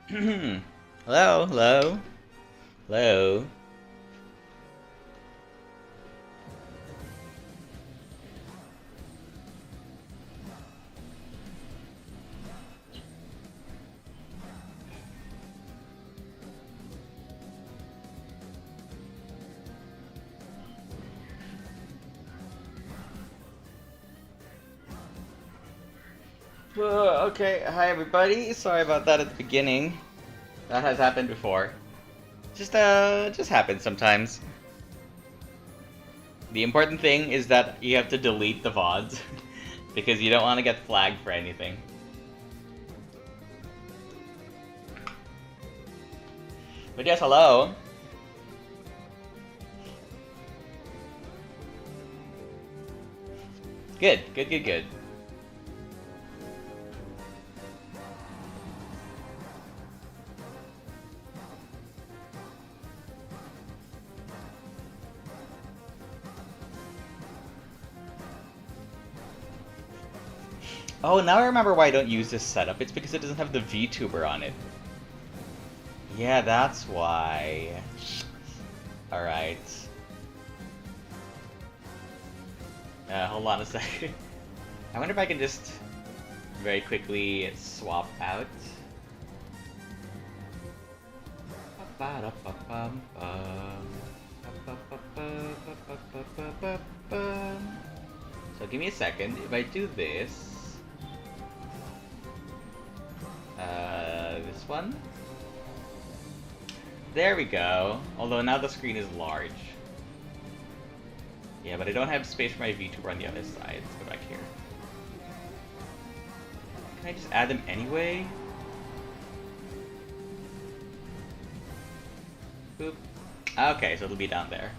Hello, hello, hello. Okay, hi everybody. Sorry about that at the beginning. That has happened before. Just happens sometimes. The important thing is that you have to delete the VODs because you don't want to get flagged for anything. But yes, hello. Good, good, good, good. Oh, now I remember why I don't use this setup. It's because it doesn't have the VTuber on it. Yeah, that's why. Alright. Hold on a second. I wonder if I can just very quickly swap out. So give me a second. If I do this, this one. There we go. Although now the screen is large. Yeah, but I don't have space for my VTuber on the other side. Let's go back here. Can I just add them anyway? Boop. Okay, so it'll be down there.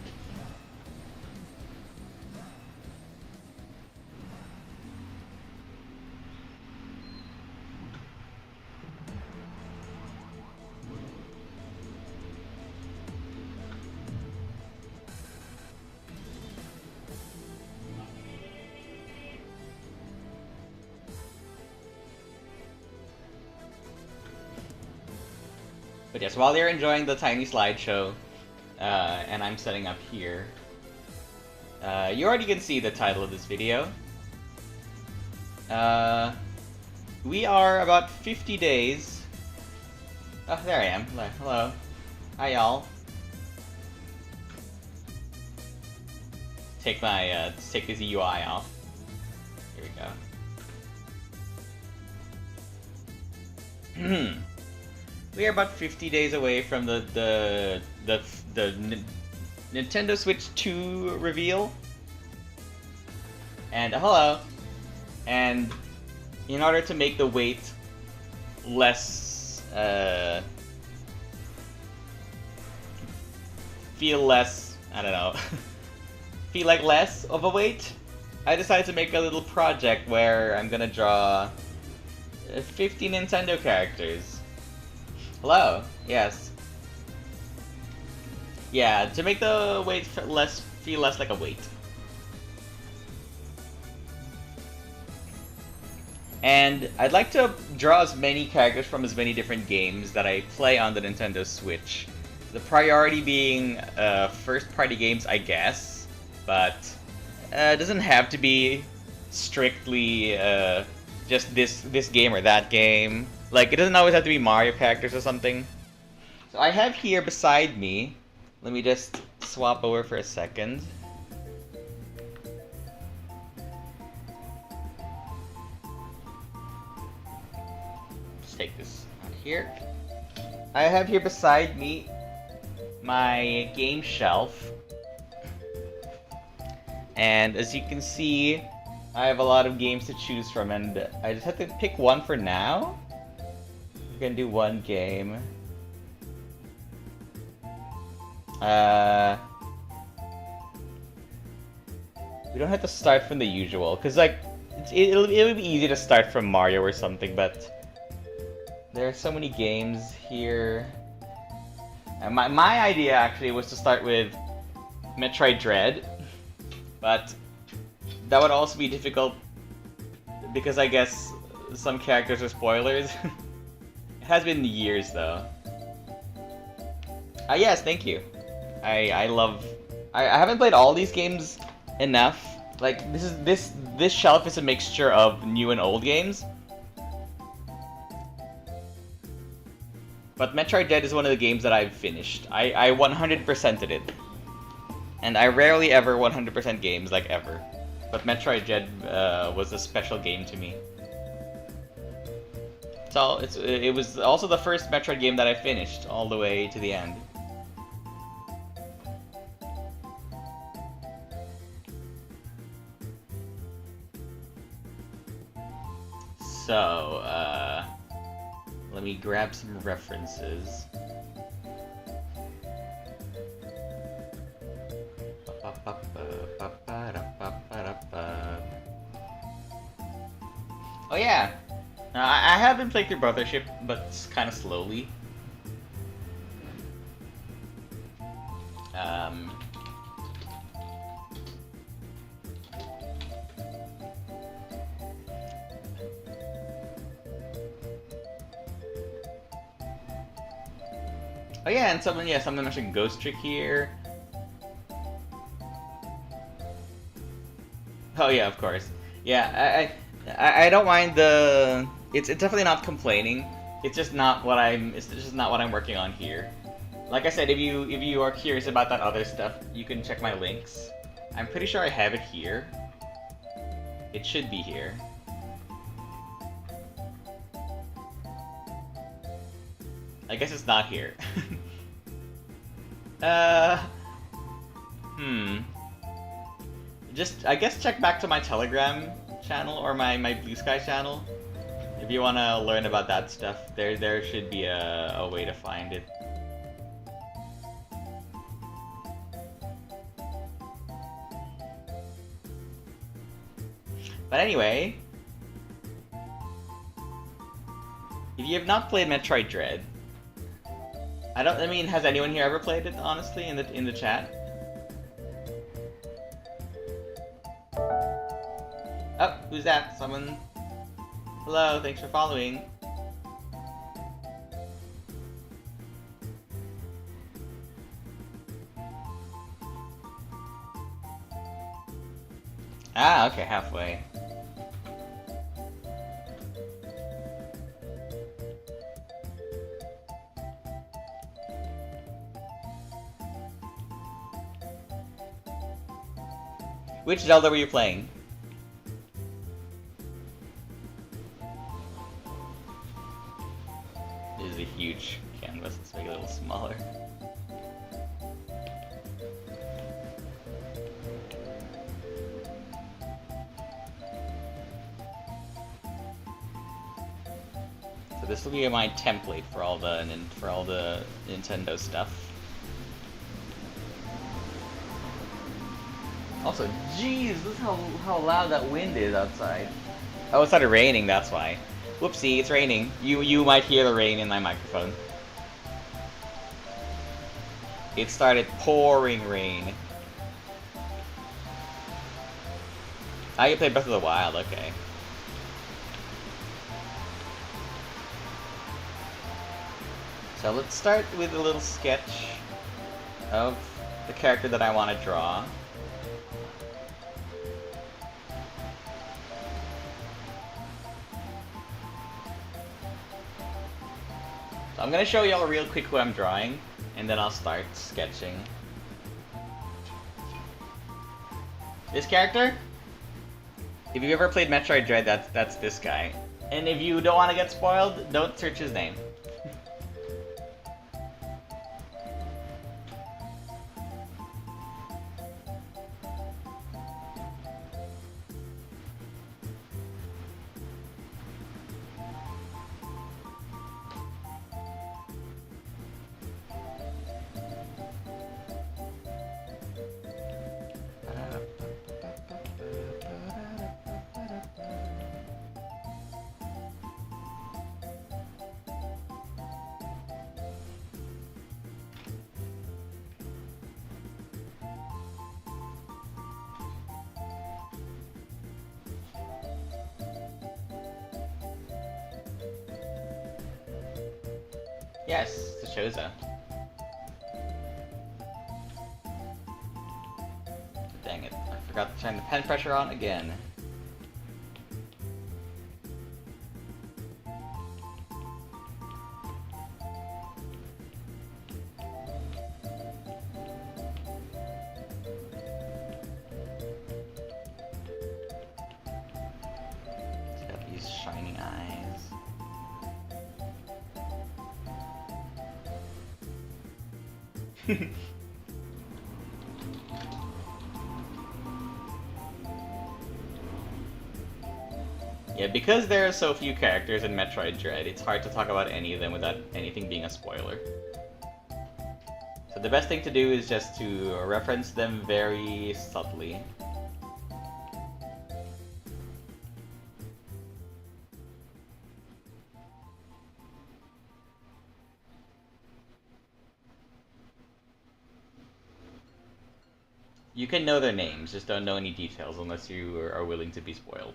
But yes, while you're enjoying the tiny slideshow, and I'm setting up here, you already can see the title of this video. We are about 50 days. Oh, there I am. Hello. Hi, y'all. Take my, take this UI off. Here we go. We are about 50 days away from the Nintendo Switch 2 reveal. And hello. And in order to make the wait less feel less, I don't know, feel like less of a wait, I decided to make a little project where I'm gonna draw 50 Nintendo characters. Hello. Yes. Yeah, to make the wait feel less like a wait. And I'd like to draw as many characters from as many different games that I play on the Nintendo Switch. The priority being first-party games, I guess, but it doesn't have to be strictly just this game or that game. Like, it doesn't always have to be Mario characters or something. So I have here beside me, let me just swap over for a second. Let's take this out here. I have here beside me my game shelf. And as you can see, I have a lot of games to choose from, and I just have to pick one for now. We're gonna do one game. We don't have to start from the usual, cause like it'll be easy to start from Mario or something, but there are so many games here. And my idea actually was to start with Metroid Dread, but that would also be difficult because I guess some characters are spoilers. has been years though. Yes, thank you. I love. I haven't played all these games enough. Like this shelf is a mixture of new and old games. But Metroid Dread is one of the games that I've finished. I 100%ed it. And I rarely ever 100% games, like ever. But Metroid Dread was a special game to me. So it was also the first Metroid game that I finished all the way to the end. So, let me grab some references. Oh yeah, I have been playing through Brothership, but kind of slowly. Oh yeah, and someone mentioned Ghost Trick here. Oh yeah, of course. Yeah, I don't mind the. It's definitely not complaining. It's just not what I'm. It's just not what I'm working on here. Like I said, if you are curious about that other stuff, you can check my links. I'm pretty sure I have it here. It should be here. I guess it's not here. Just, I guess check back to my Telegram channel or my Blue Sky channel. If you want to learn about that stuff, there should be a way to find it. But anyway, if you have not played Metroid Dread, I mean, has anyone here ever played it, honestly, in the chat? Oh, who's that? Someone... Hello, thanks for following. Ah, okay, halfway. Which Zelda were you playing? This is a huge canvas, let's make it a little smaller. So this will be my template for all the Nintendo stuff. Also, jeez, look how loud that wind is outside. Oh, it started raining, that's why. Whoopsie, it's raining. You might hear the rain in my microphone. It started pouring rain. Ah, you played Breath of the Wild, okay. So let's start with a little sketch of the character that I want to draw. So I'm gonna show y'all real quick who I'm drawing, and then I'll start sketching. This character? If you've ever played Metroid Dread, that's this guy. And if you don't want to get spoiled, don't search his name. Yes, it's Shoza. Dang it, I forgot to turn the pen pressure on again. It's got these shining eyes. Yeah, because there are so few characters in Metroid Dread, it's hard to talk about any of them without anything being a spoiler. So the best thing to do is just to reference them very subtly. You can know their names, just don't know any details unless you are willing to be spoiled.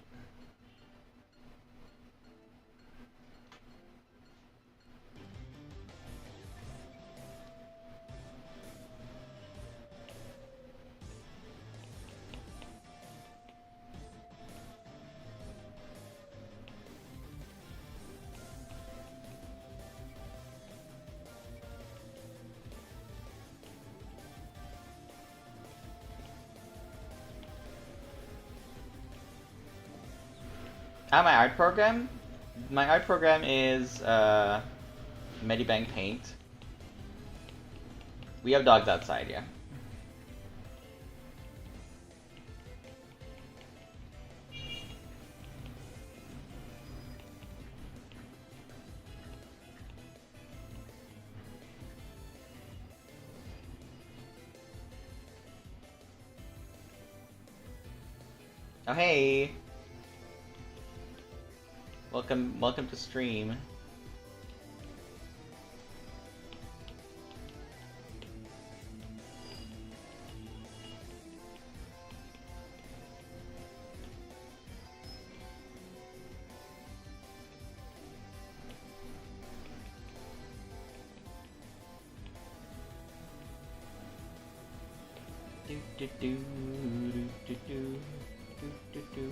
My art program? My art program is Medibank Paint. We have dogs outside, yeah. Oh hey! Welcome to stream.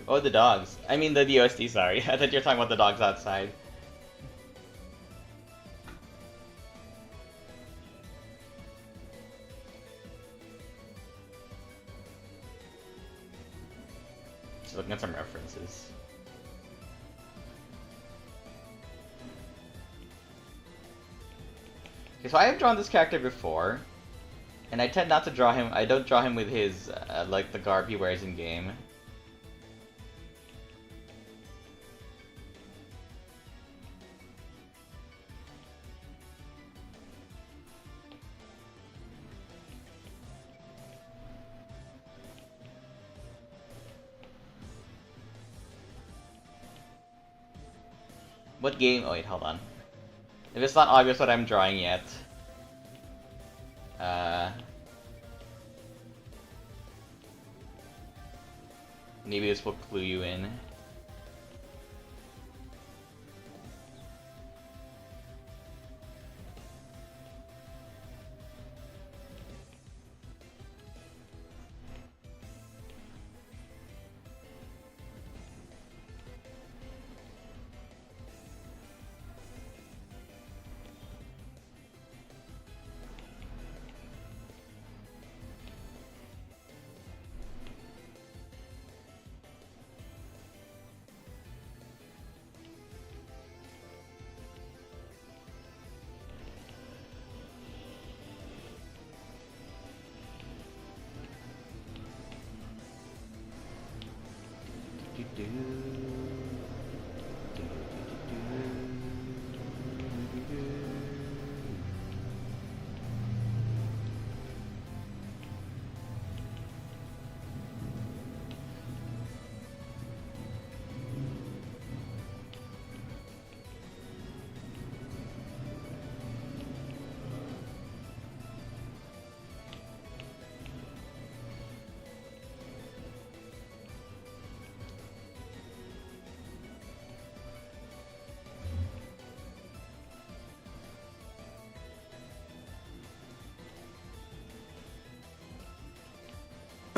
Oh, the dogs. I mean the DOSD, sorry. I thought you were talking about the dogs outside. Just looking at some references. Okay, so I have drawn this character before, and I tend not to draw him. I don't draw him with his like the garb he wears in game. What game? Oh wait, hold on. If it's not obvious what I'm drawing yet, maybe this will clue you in.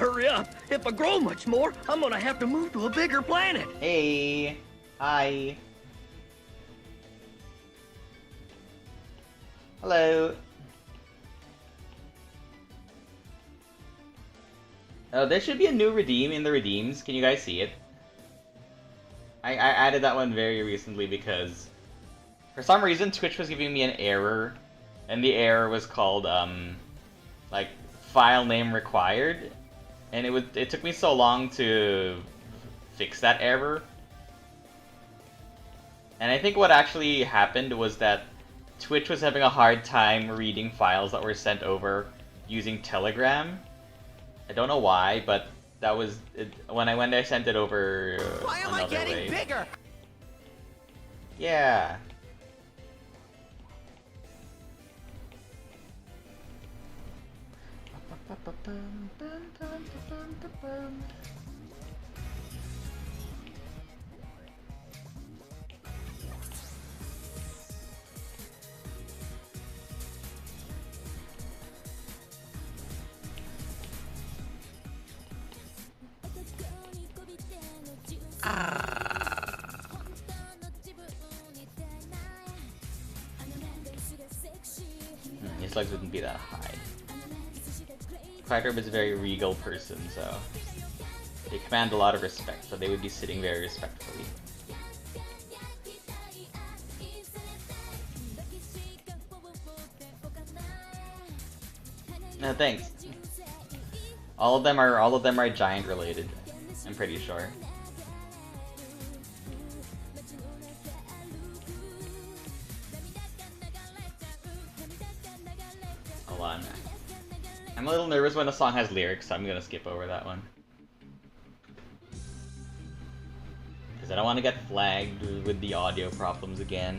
hurry up. If I grow much more, I'm gonna have to move to a bigger planet. Hey. Hi. Hello. Oh, there should be a new redeem in the redeems. Can you guys see it? I added that one very recently because for some reason Twitch was giving me an error, and the error was called like file name required, and it took me so long to fix that error. And I think what actually happened was that Twitch was having a hard time reading files that were sent over using Telegram. I don't know why, but that was it, when I sent it over Why am I getting bigger? Yeah. His legs wouldn't be that high. Quackherb is a very regal person, so they command a lot of respect, so they would be sitting very respectfully. No, thanks. All of them are giant related, I'm pretty sure. Hold on. I'm a little nervous when a song has lyrics, so I'm gonna skip over that one. Because I don't want to get flagged with the audio problems again.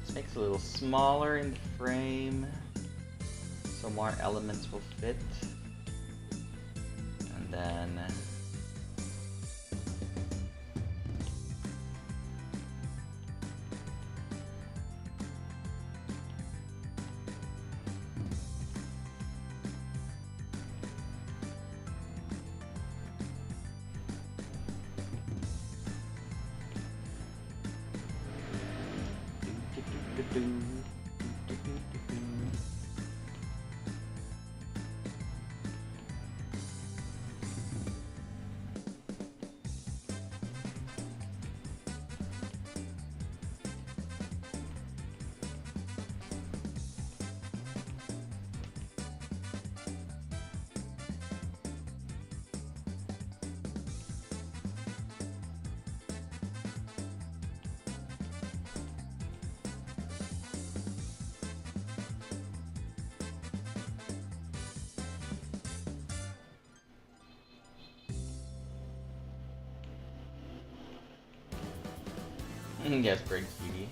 This makes it a little smaller in the frame, so more elements will fit. And then yes, Bird Cutie.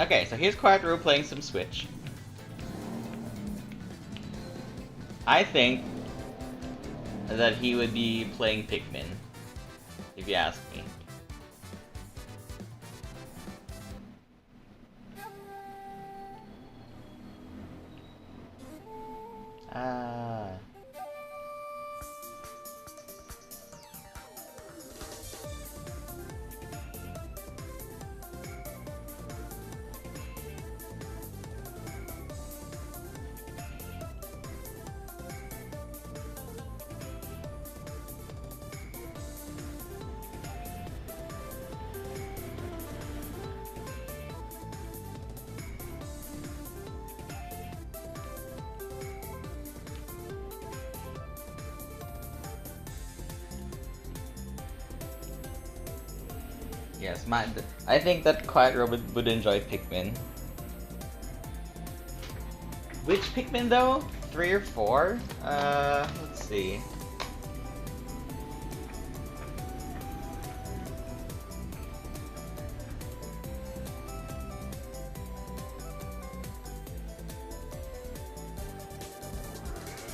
Okay, so here's Quattro playing some Switch. I think that he would be playing Pikmin, if you ask me. Yes, I think that Quiet Robot would enjoy Pikmin. Which Pikmin though? 3 or 4? Let's see.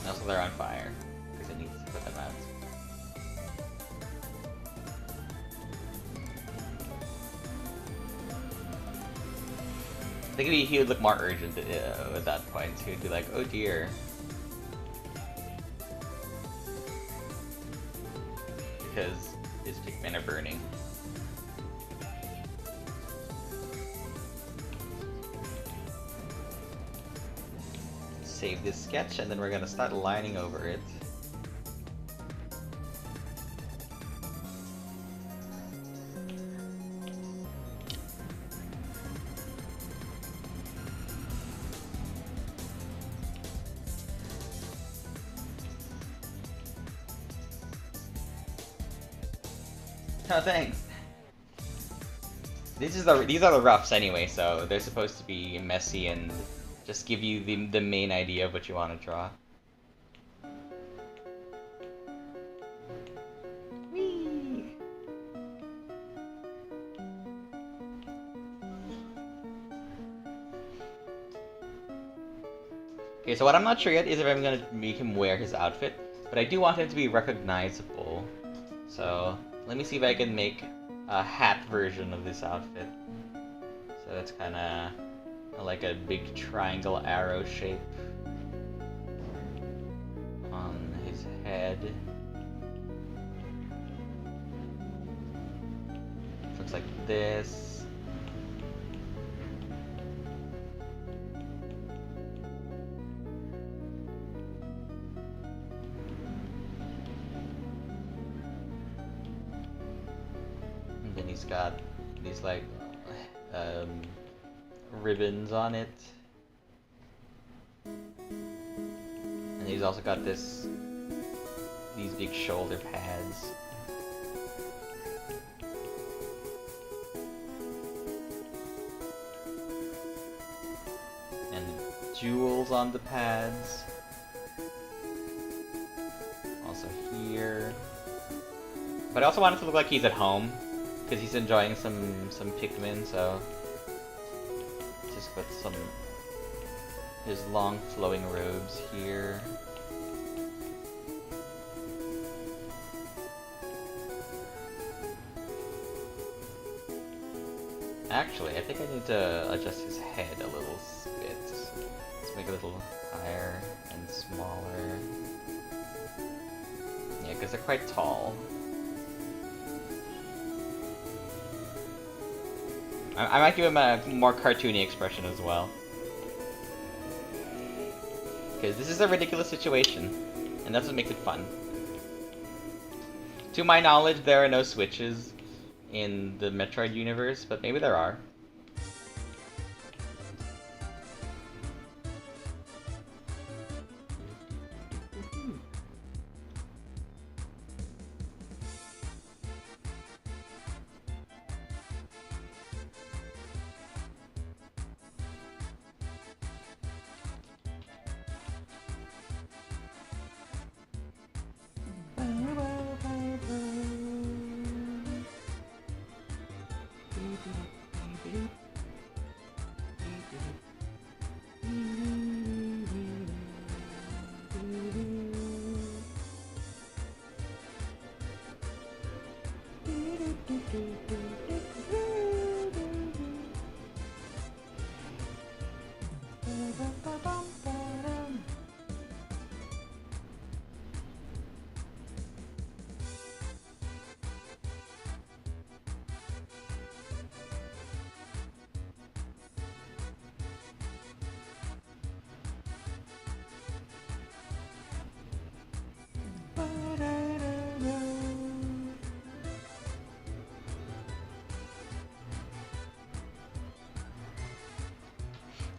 No, so they're on fire, because it needs to put them out. I think he would look more urgent at that point. He would be like, oh dear. Because his Pikmin are burning. Save this sketch and then we're gonna start lining over it. Oh, thanks. These are the roughs anyway, so they're supposed to be messy and just give you the main idea of what you want to draw. Whee! Okay, so what I'm not sure yet is if I'm gonna make him wear his outfit, but I do want him to be recognizable. So let me see if I can make a hat version of this outfit. So it's kind of like a big triangle arrow shape on his head. Looks like this. And then he's got these like ribbons on it, and he's also got these big shoulder pads. And jewels on the pads. Also here. But I also want it to look like he's at home, because he's enjoying some Pikmin, so just put his long flowing robes here. Actually, I think I need to adjust his head a little bit. Let's make it a little higher and smaller. Yeah, because they're quite tall. I might give him a more cartoony expression as well. Because this is a ridiculous situation, and that's what makes it fun. To my knowledge, there are no switches in the Metroid universe, but maybe there are.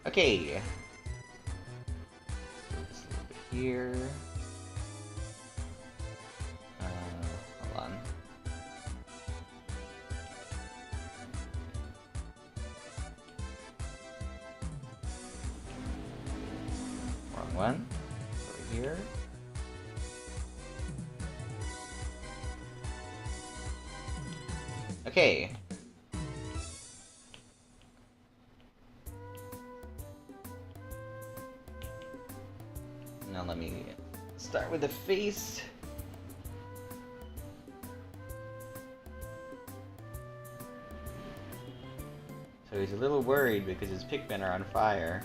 Okay. Just a little bit here. Hold on. Wrong one. Over here. Okay. Now let me start with the face. So he's a little worried because his Pikmin are on fire.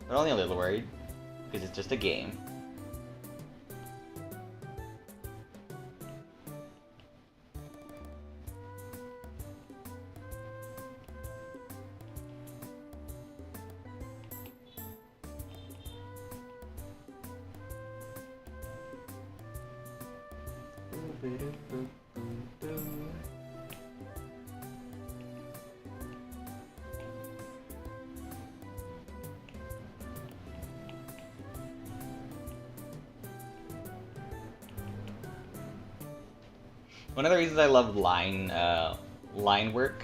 But only a little worried, because it's just a game. One of the reasons I love line work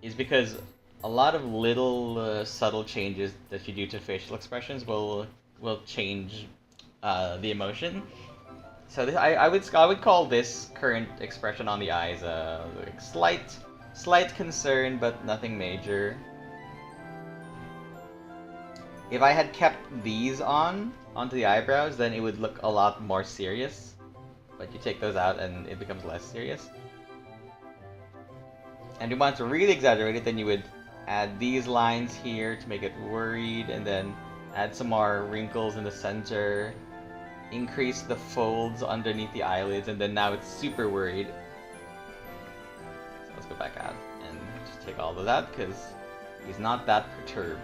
is because a lot of little subtle changes that you do to facial expressions will change the emotion. So I would call this current expression on the eyes like slight concern, but nothing major. If I had kept these onto the eyebrows, then it would look a lot more serious. But you take those out and it becomes less serious. And if you want to really exaggerate it, then you would add these lines here to make it worried, and then add some more wrinkles in the center, increase the folds underneath the eyelids, and then now it's super worried. So let's go back out and just take all of that, because he's not that perturbed.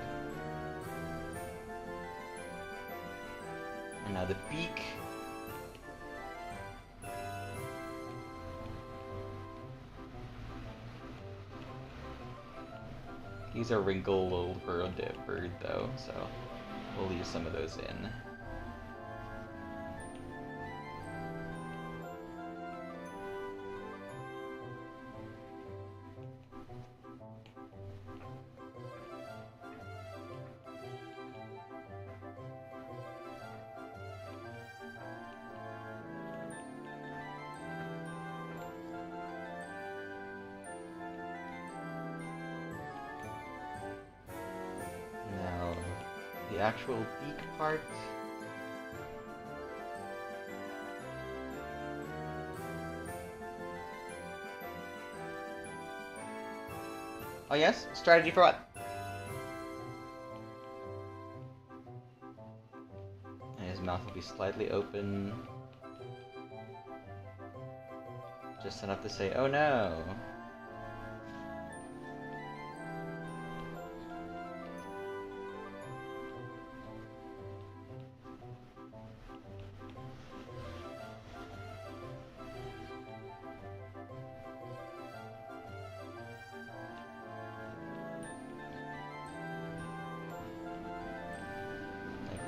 And now the beak. These are wrinkled little bird though, so we'll leave some of those in. The actual beak part. Oh yes? Strategy for what? And his mouth will be slightly open. Just enough to say, oh no!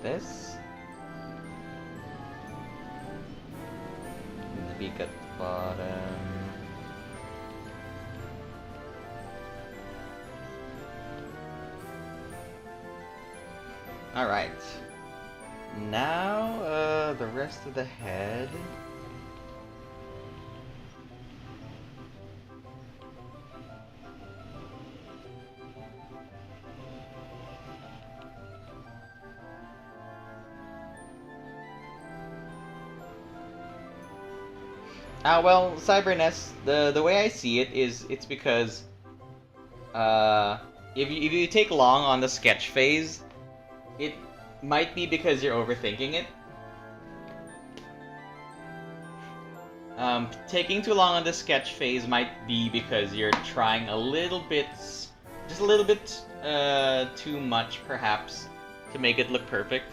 This. And the beak at the bottom. Alright. Now, the rest of the head. Well, Cyberness, the way I see it is, it's because, if you take long on the sketch phase, it might be because you're overthinking it. Taking too long on the sketch phase might be because you're trying a little bit, just a little bit, too much, perhaps, to make it look perfect.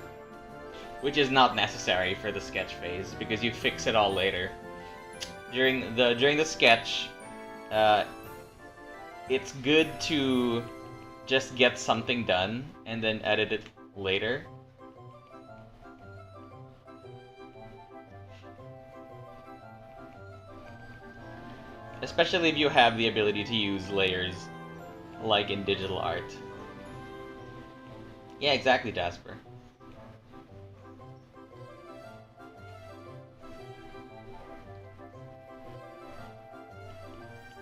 Which is not necessary for the sketch phase, because you fix it all later. during the sketch, it's good to just get something done and then edit it later. Especially if you have the ability to use layers, like in digital art. Yeah, exactly, Jasper.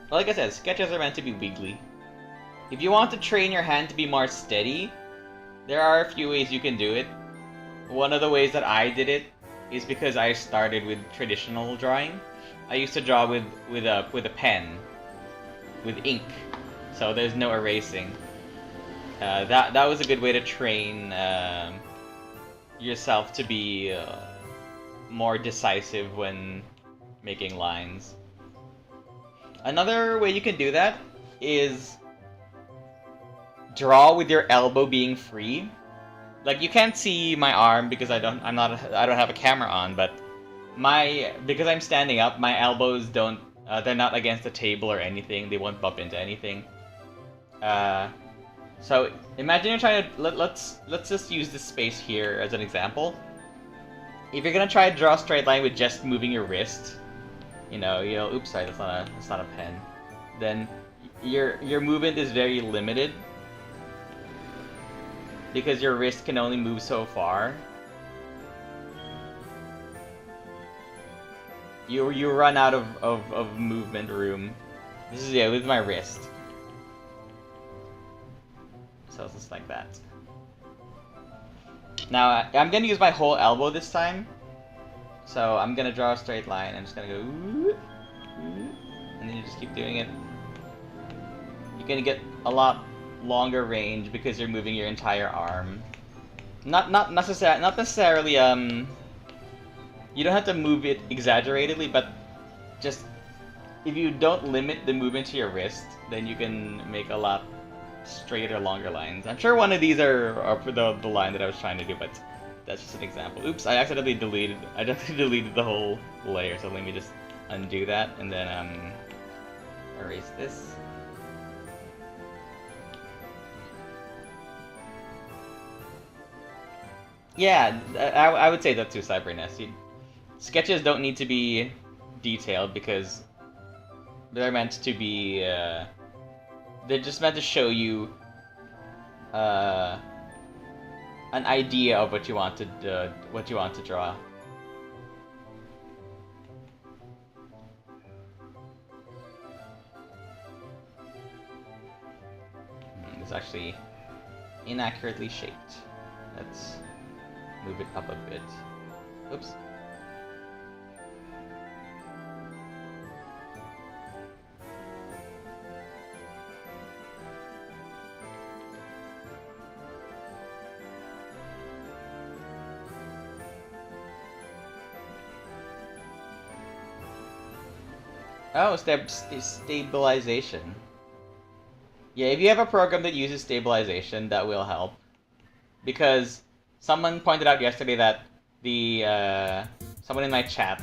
Well, like I said, sketches are meant to be wiggly. If you want to train your hand to be more steady, there are a few ways you can do it. One of the ways that I did it is because I started with traditional drawing. I used to draw with a pen, with ink, so there's no erasing. That was a good way to train yourself to be more decisive when making lines. Another way you can do that is draw with your elbow being free. Like, you can't see my arm because I don't have a camera on, but because I'm standing up, my elbows don't they're not against the table or anything. They won't bump into anything. So imagine you're trying to let's just use this space here as an example. If you're gonna try to draw a straight line with just moving your wrist, oops, sorry, that's not a pen. Then your movement is very limited because your wrist can only move so far. You run out of movement room. This is with my wrist. So it's just like that. Now I'm gonna use my whole elbow this time. So I'm gonna draw a straight line. I'm just gonna go, and then you just keep doing it. You're gonna get a lot longer range because you're moving your entire arm. Not necessarily you don't have to move it exaggerately, but just if you don't limit the movement to your wrist, then you can make a lot straighter, longer lines. I'm sure one of these are for the line that I was trying to do, but that's just an example. Oops, I accidentally deleted the whole layer, so let me just undo that and then erase this. Yeah, I would say that too, Cyberness. Sketches don't need to be detailed because they're meant to be. They're just meant to show you an idea of what you want to draw. It's actually inaccurately shaped. Let's move it up a bit. Oops. Oh, stabilization. Yeah, if you have a program that uses stabilization, that will help. Because someone pointed out yesterday that someone in my chat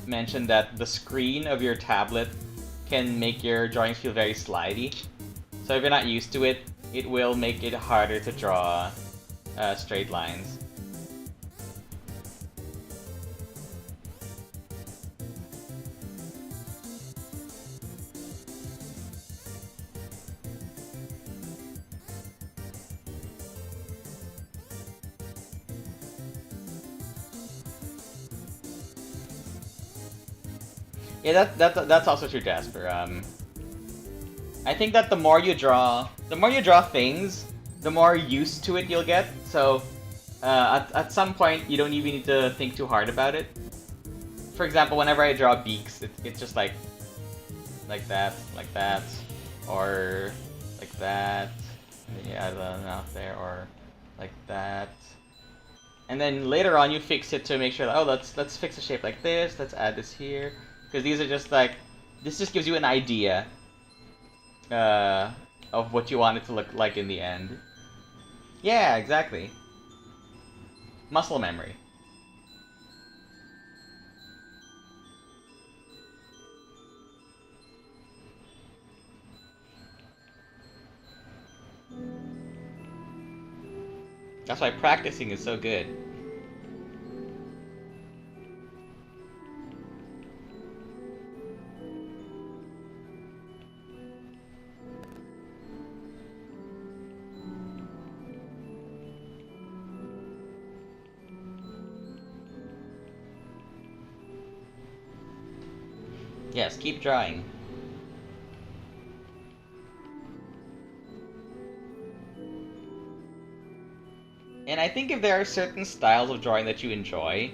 mentioned that the screen of your tablet can make your drawings feel very slidey. So if you're not used to it, it will make it harder to draw straight lines. Yeah, that's also true, Jasper. I think that the more you draw things, the more used to it you'll get. So, at some point, you don't even need to think too hard about it. For example, whenever I draw beaks, it's just like that, or like that. And then you add a mouth there, or like that. And then later on, you fix it to make sure that, oh, let's fix a shape like this. Let's add this here. Because these are just like, this just gives you an idea of what you want it to look like in the end. Yeah, exactly. Muscle memory. That's why practicing is so good. Yes, keep drawing. And I think if there are certain styles of drawing that you enjoy,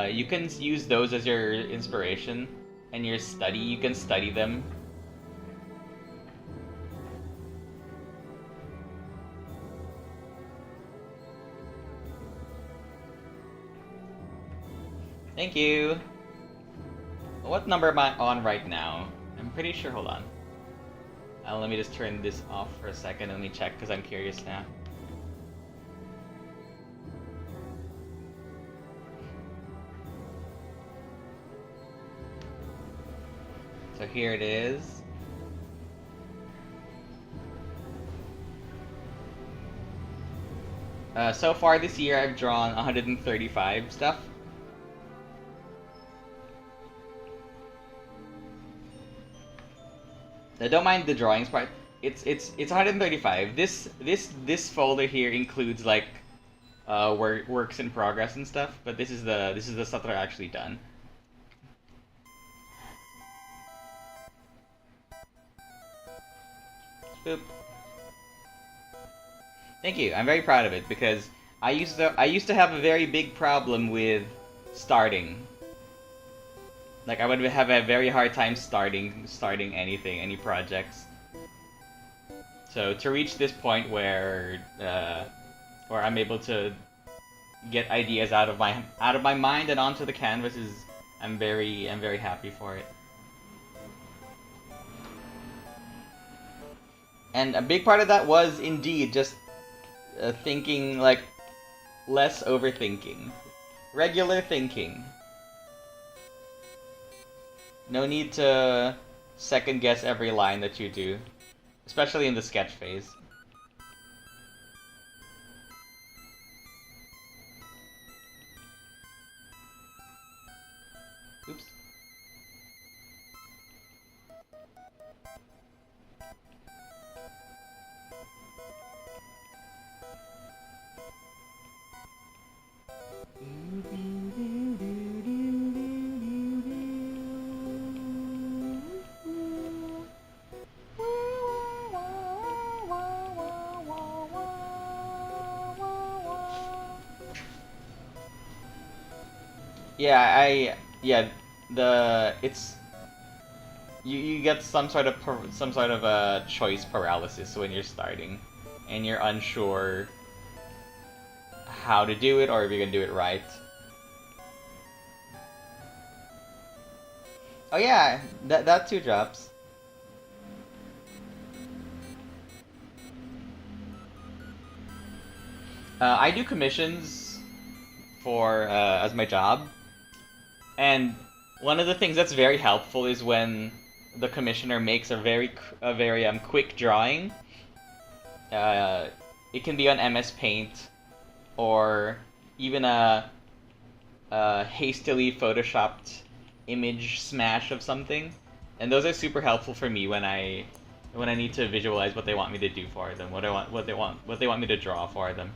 you can use those as your inspiration and your study. You can study them. Thank you. What number am I on right now? I'm pretty sure, hold on. Let me just turn this off for a second. Let me check because I'm curious now. So here it is. So far this year I've drawn 135 stuff. I don't mind the drawings part. It's 135. This folder here includes like works in progress and stuff, but this is the stuff that I've actually done. Boop. Thank you. I'm very proud of it because I used to have a very big problem with starting. Like I would have a very hard time starting anything, any projects. So to reach this point where I'm able to get ideas out of my mind and onto the canvas I'm very happy for it. And a big part of that was indeed just thinking, like, less overthinking. Regular thinking. No need to second guess every line that you do, especially in the sketch phase. Oops. Yeah, you get some sort of choice paralysis when you're starting, and you're unsure how to do it or if you're gonna do it right. Oh yeah, that too drops. I do commissions for as my job. And one of the things that's very helpful is when the commissioner makes a very quick drawing. It can be on MS Paint, or even a hastily photoshopped image smash of something, and those are super helpful for me when I need to visualize what they want me to do for them, what they want me to draw for them.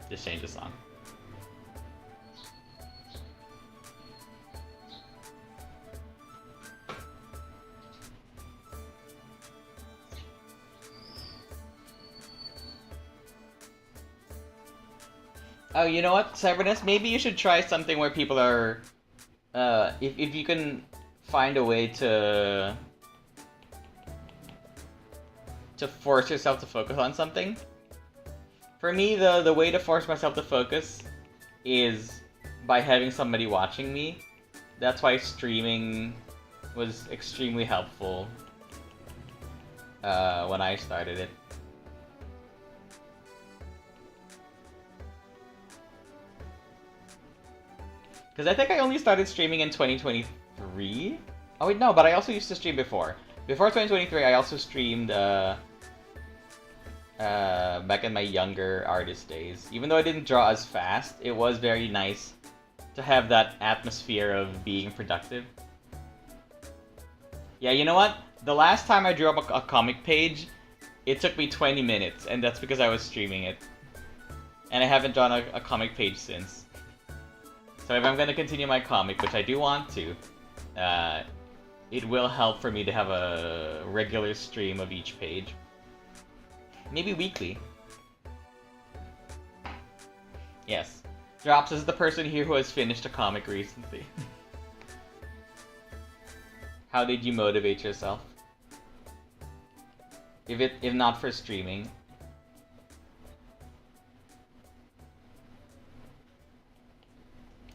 Just change the song. Oh, you know what, Cyberness? Maybe you should try something where people are, if you can find a way to force yourself to focus on something. For me, the way to force myself to focus is by having somebody watching me. That's why streaming was extremely helpful when I started it. Because I think I only started streaming in 2023? Oh wait, no, but I also used to stream before. Before 2023, I also streamed back in my younger artist days. Even though I didn't draw as fast, it was very nice to have that atmosphere of being productive. Yeah, you know what? The last time I drew up a comic page, it took me 20 minutes, and that's because I was streaming it. And I haven't drawn a comic page since. So if I'm gonna continue my comic, which I do want to, it will help for me to have a regular stream of each page. Maybe weekly. Yes. Drops is the person here who has finished a comic recently. How did you motivate yourself? If not for streaming.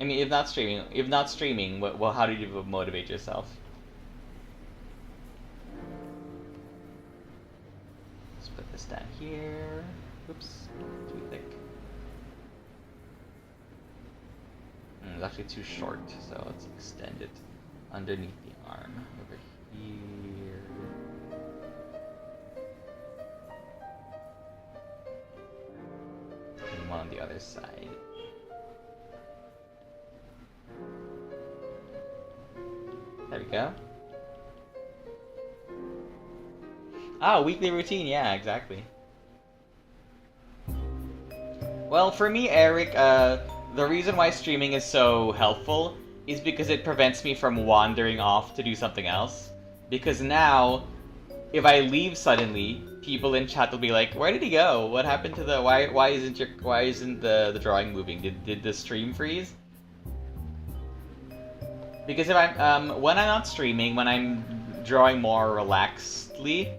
I mean, if not streaming, well, how did you motivate yourself? Let's put this down here. Oops, too thick. It's actually too short, so let's extend it underneath the arm over here. And one on the other side. There we go. Ah, weekly routine, yeah, exactly. Well, for me, Eric, the reason why streaming is so helpful is because it prevents me from wandering off to do something else. Because now, if I leave suddenly, people in chat will be like, "Where did he go? What happened to the why isn't the drawing moving? Did the stream freeze?" Because if I'm when I'm not streaming, when I'm drawing more relaxedly,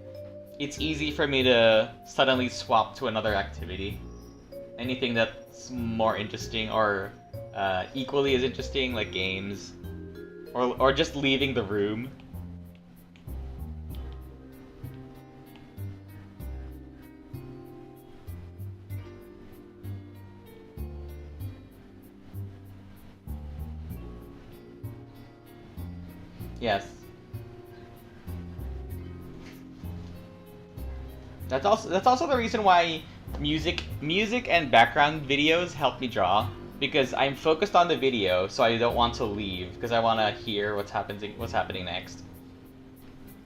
it's easy for me to suddenly swap to another activity. Anything that's more interesting or equally as interesting, like games, or just leaving the room. Yes. That's also the reason why music and background videos help me draw, because I'm focused on the video, so I don't want to leave because I want to hear what's happening next.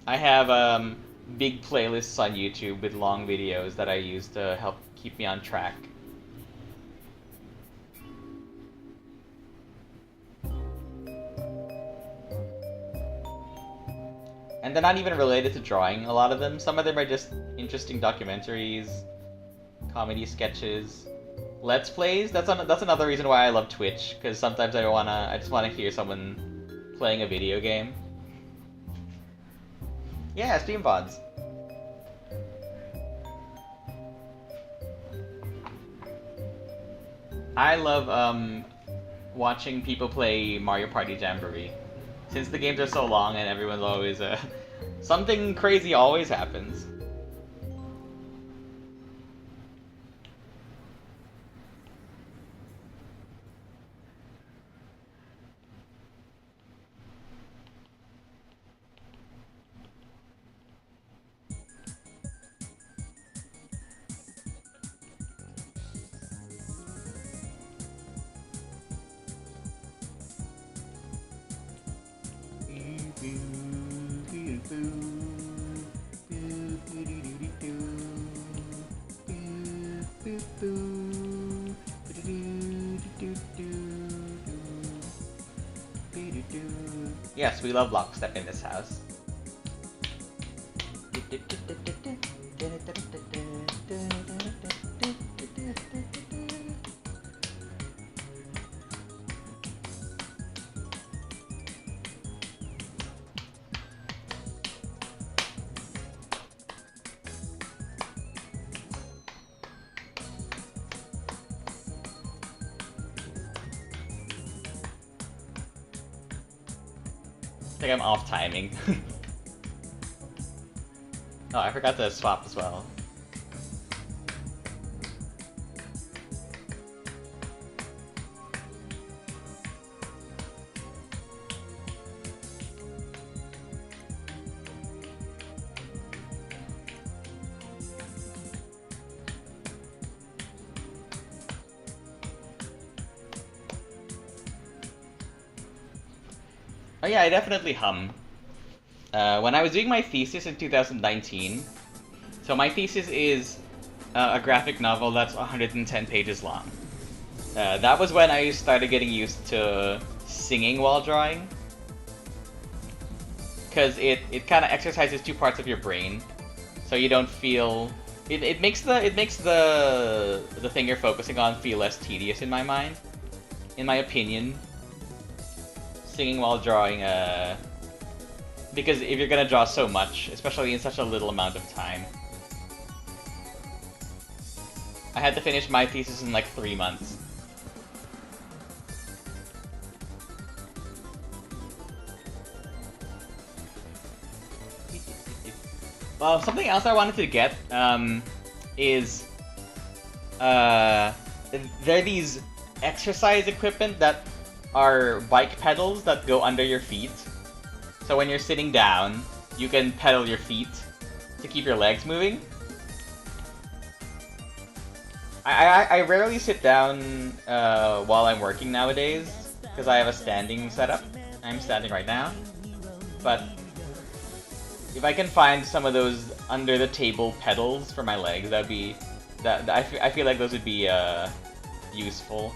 I have big playlists on YouTube with long videos that I use to help keep me on track. And they're not even related to drawing, a lot of them. Some of them are just interesting documentaries, comedy sketches, let's plays. That's another reason why I love Twitch, because sometimes I just wanna hear someone playing a video game. Yeah, stream VODs. I love watching people play Mario Party Jamboree. Since the games are so long and everyone's always something crazy always happens. Yes, we love lockstep in this house. I think I'm off timing. Oh, I forgot to swap as well. Oh yeah, I definitely hum. When I was doing my thesis in 2019, so my thesis is a graphic novel that's 110 pages long. That was when I started getting used to singing while drawing. Because it kind of exercises two parts of your brain, so you don't feel... It makes the thing you're focusing on feel less tedious in my mind. In my opinion. Singing while drawing, because if you're gonna draw so much, especially in such a little amount of time. I had to finish my thesis in like 3 months. Something else I wanted to get, is, there are these exercise equipment that are bike pedals that go under your feet. So when you're sitting down, you can pedal your feet to keep your legs moving. I rarely sit down while I'm working nowadays, because I have a standing setup. I'm standing right now. But if I can find some of those under the table pedals for my legs, that'd be... I feel like those would be useful.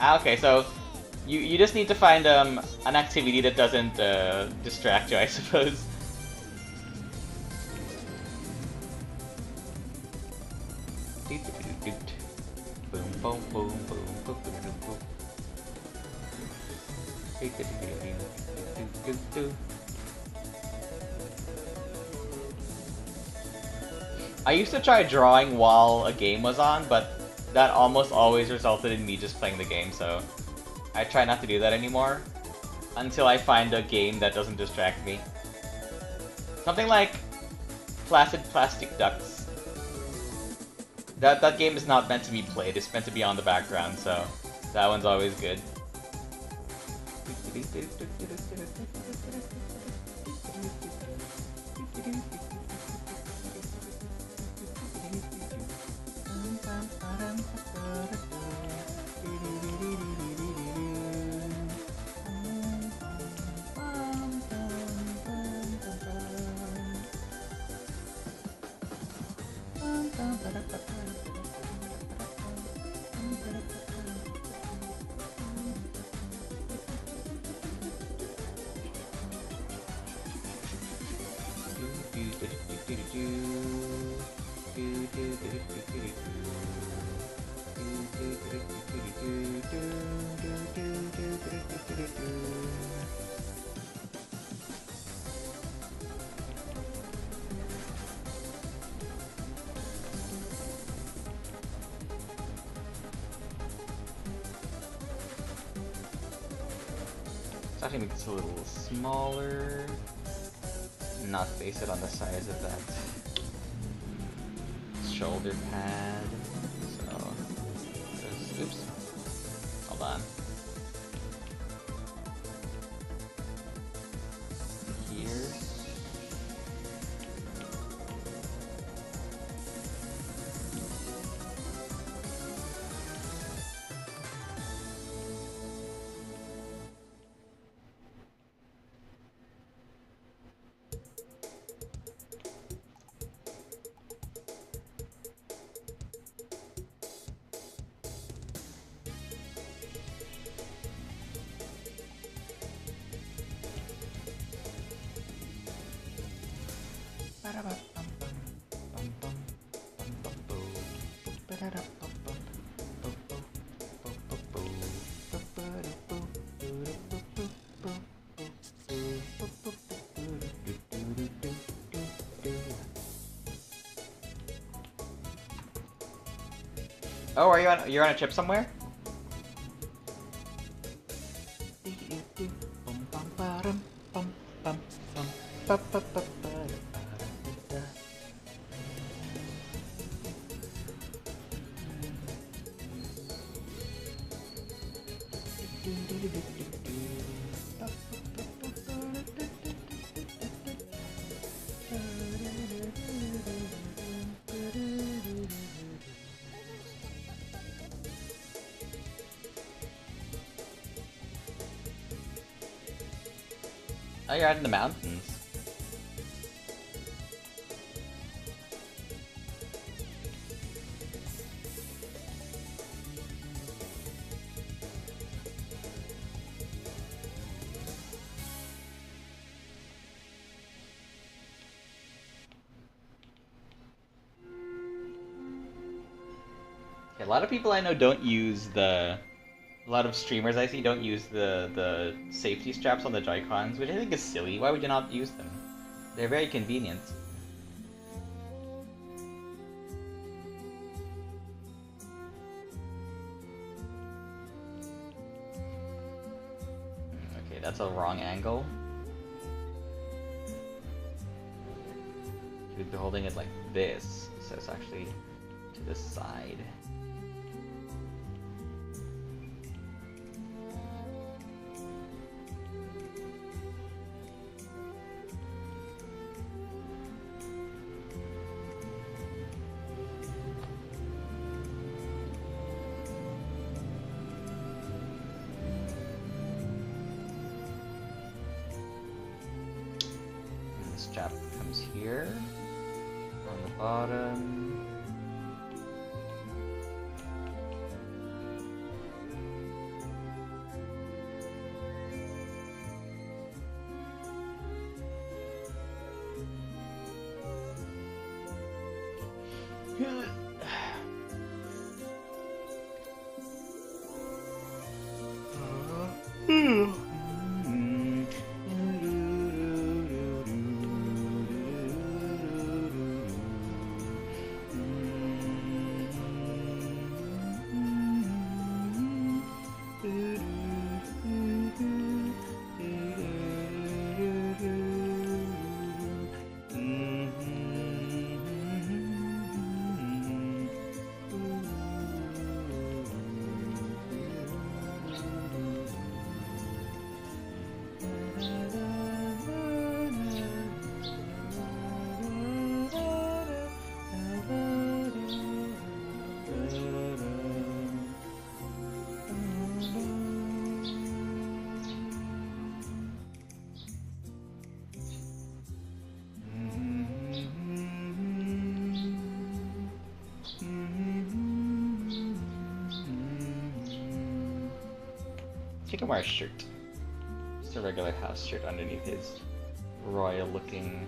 Okay, so you just need to find an activity that doesn't distract you, I suppose. I used to try drawing while a game was on, but that almost always resulted in me just playing the game, so I try not to do that anymore until I find a game that doesn't distract me. Something like Placid Plastic Ducks. That game is not meant to be played, it's meant to be on the background, so that one's always good. So I think make this a little smaller. Not base it on the size of that shoulder pad. So, oops. Hold on. Here. Oh, are you on? You're on a trip somewhere? Oh, you're out in the mountains. A lot of people I know don't use the... A lot of streamers I see don't use the safety straps on the Joy-Cons, which I think is silly. Why would you not use them? They're very convenient. Okay, that's a wrong angle. You would be holding it like this, so it's actually to the side. Strap comes here on the bottom. He can wear a shirt. Just a regular house shirt underneath his royal looking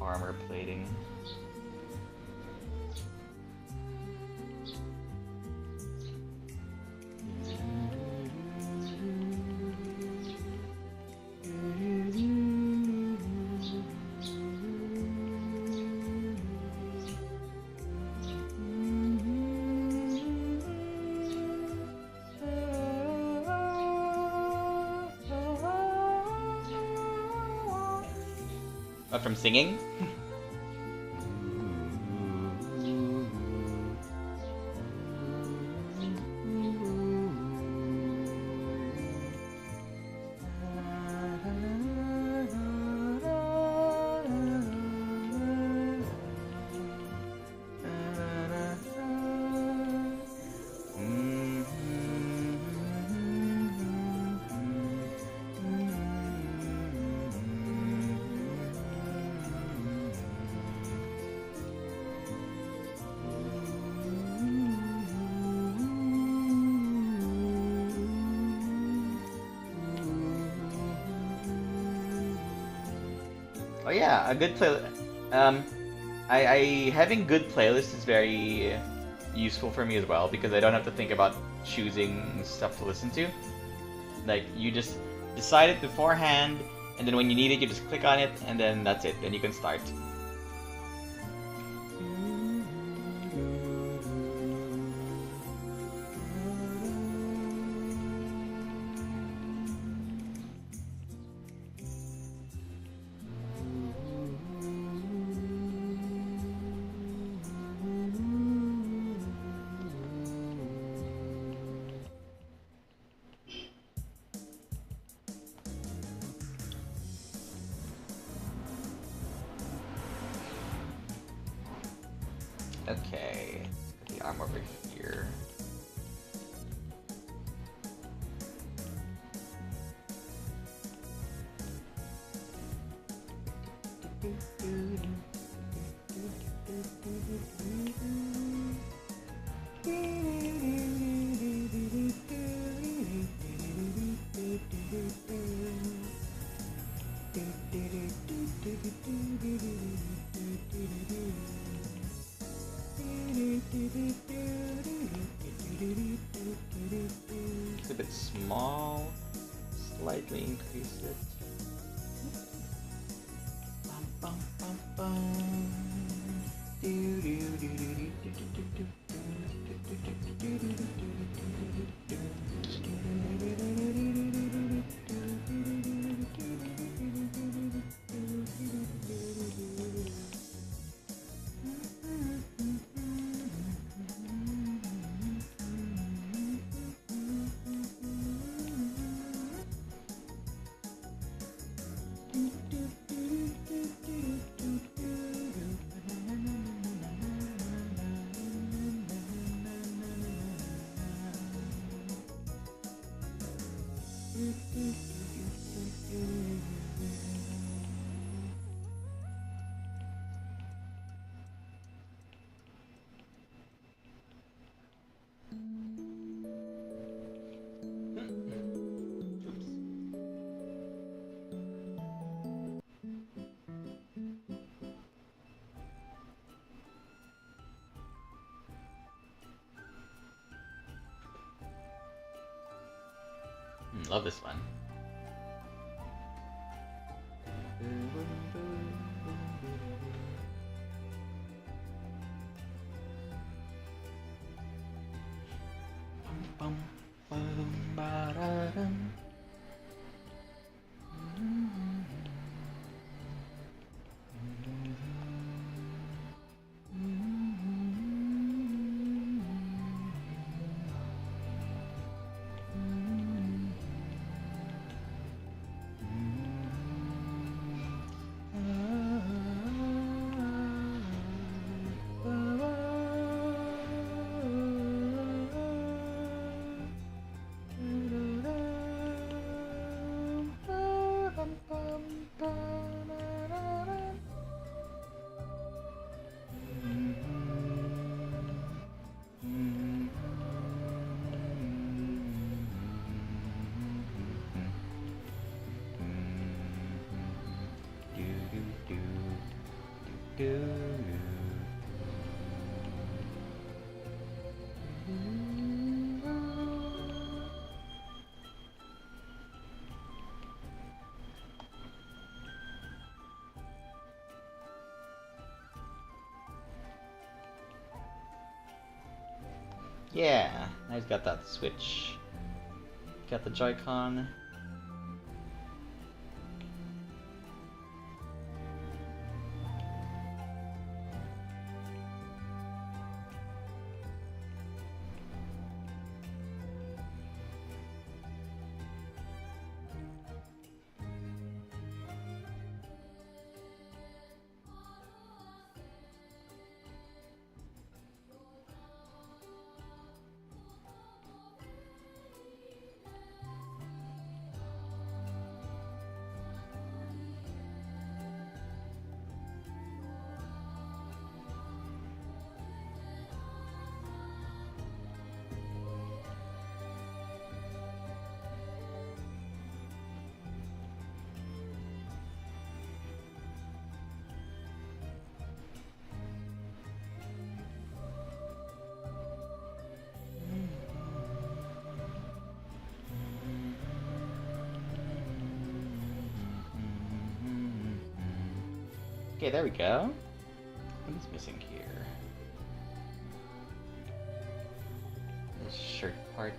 armor plating. What, from singing? Oh yeah, a good play. Having good playlists is very useful for me as well because I don't have to think about choosing stuff to listen to. Like you just decide it beforehand, and then when you need it, you just click on it, and then that's it. Then you can start. Okay, the arm over here. It's a bit small. Slightly increase it. Bum, bum, bum, bum. Love this one. Bum, bum, bum, ba-da-dum. Yeah, now he's got that switch. Got the Joy-Con. Okay, there we go. What is missing here? This shirt part.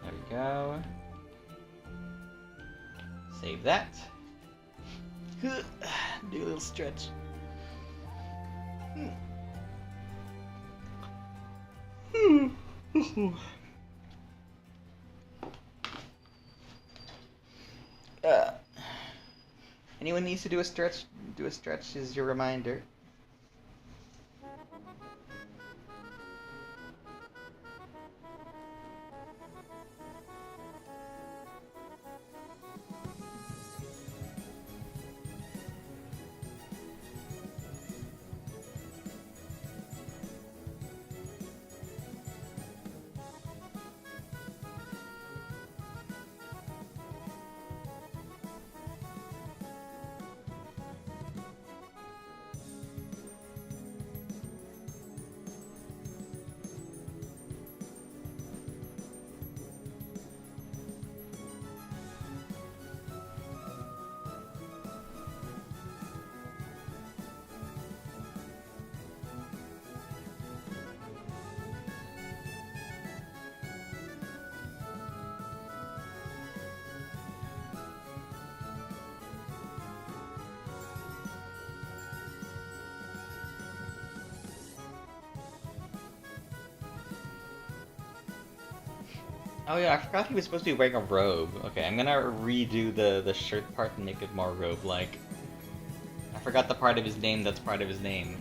There we go. Save that. Do a little stretch. Anyone needs to do a stretch? Do a stretch is your reminder. Oh yeah, I forgot he was supposed to be wearing a robe. Okay, I'm gonna redo the shirt part and make it more robe-like. I forgot the part of his name that's part of his name.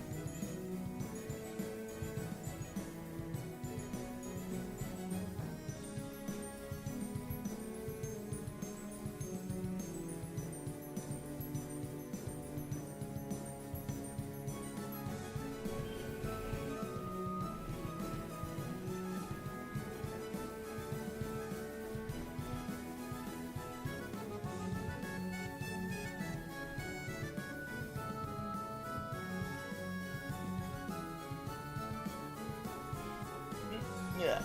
Yeah.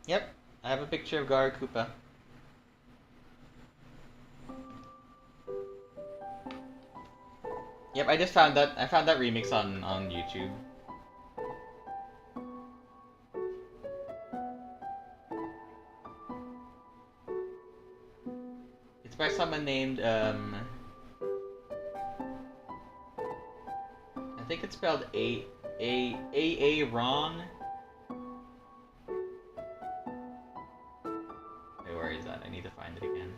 Yep, I have a picture of Gaara Koopa. Yep, I just found that. I found that remix on YouTube. It's by someone named I think it's spelled A Ron. Wait, where is that? I need to find it again.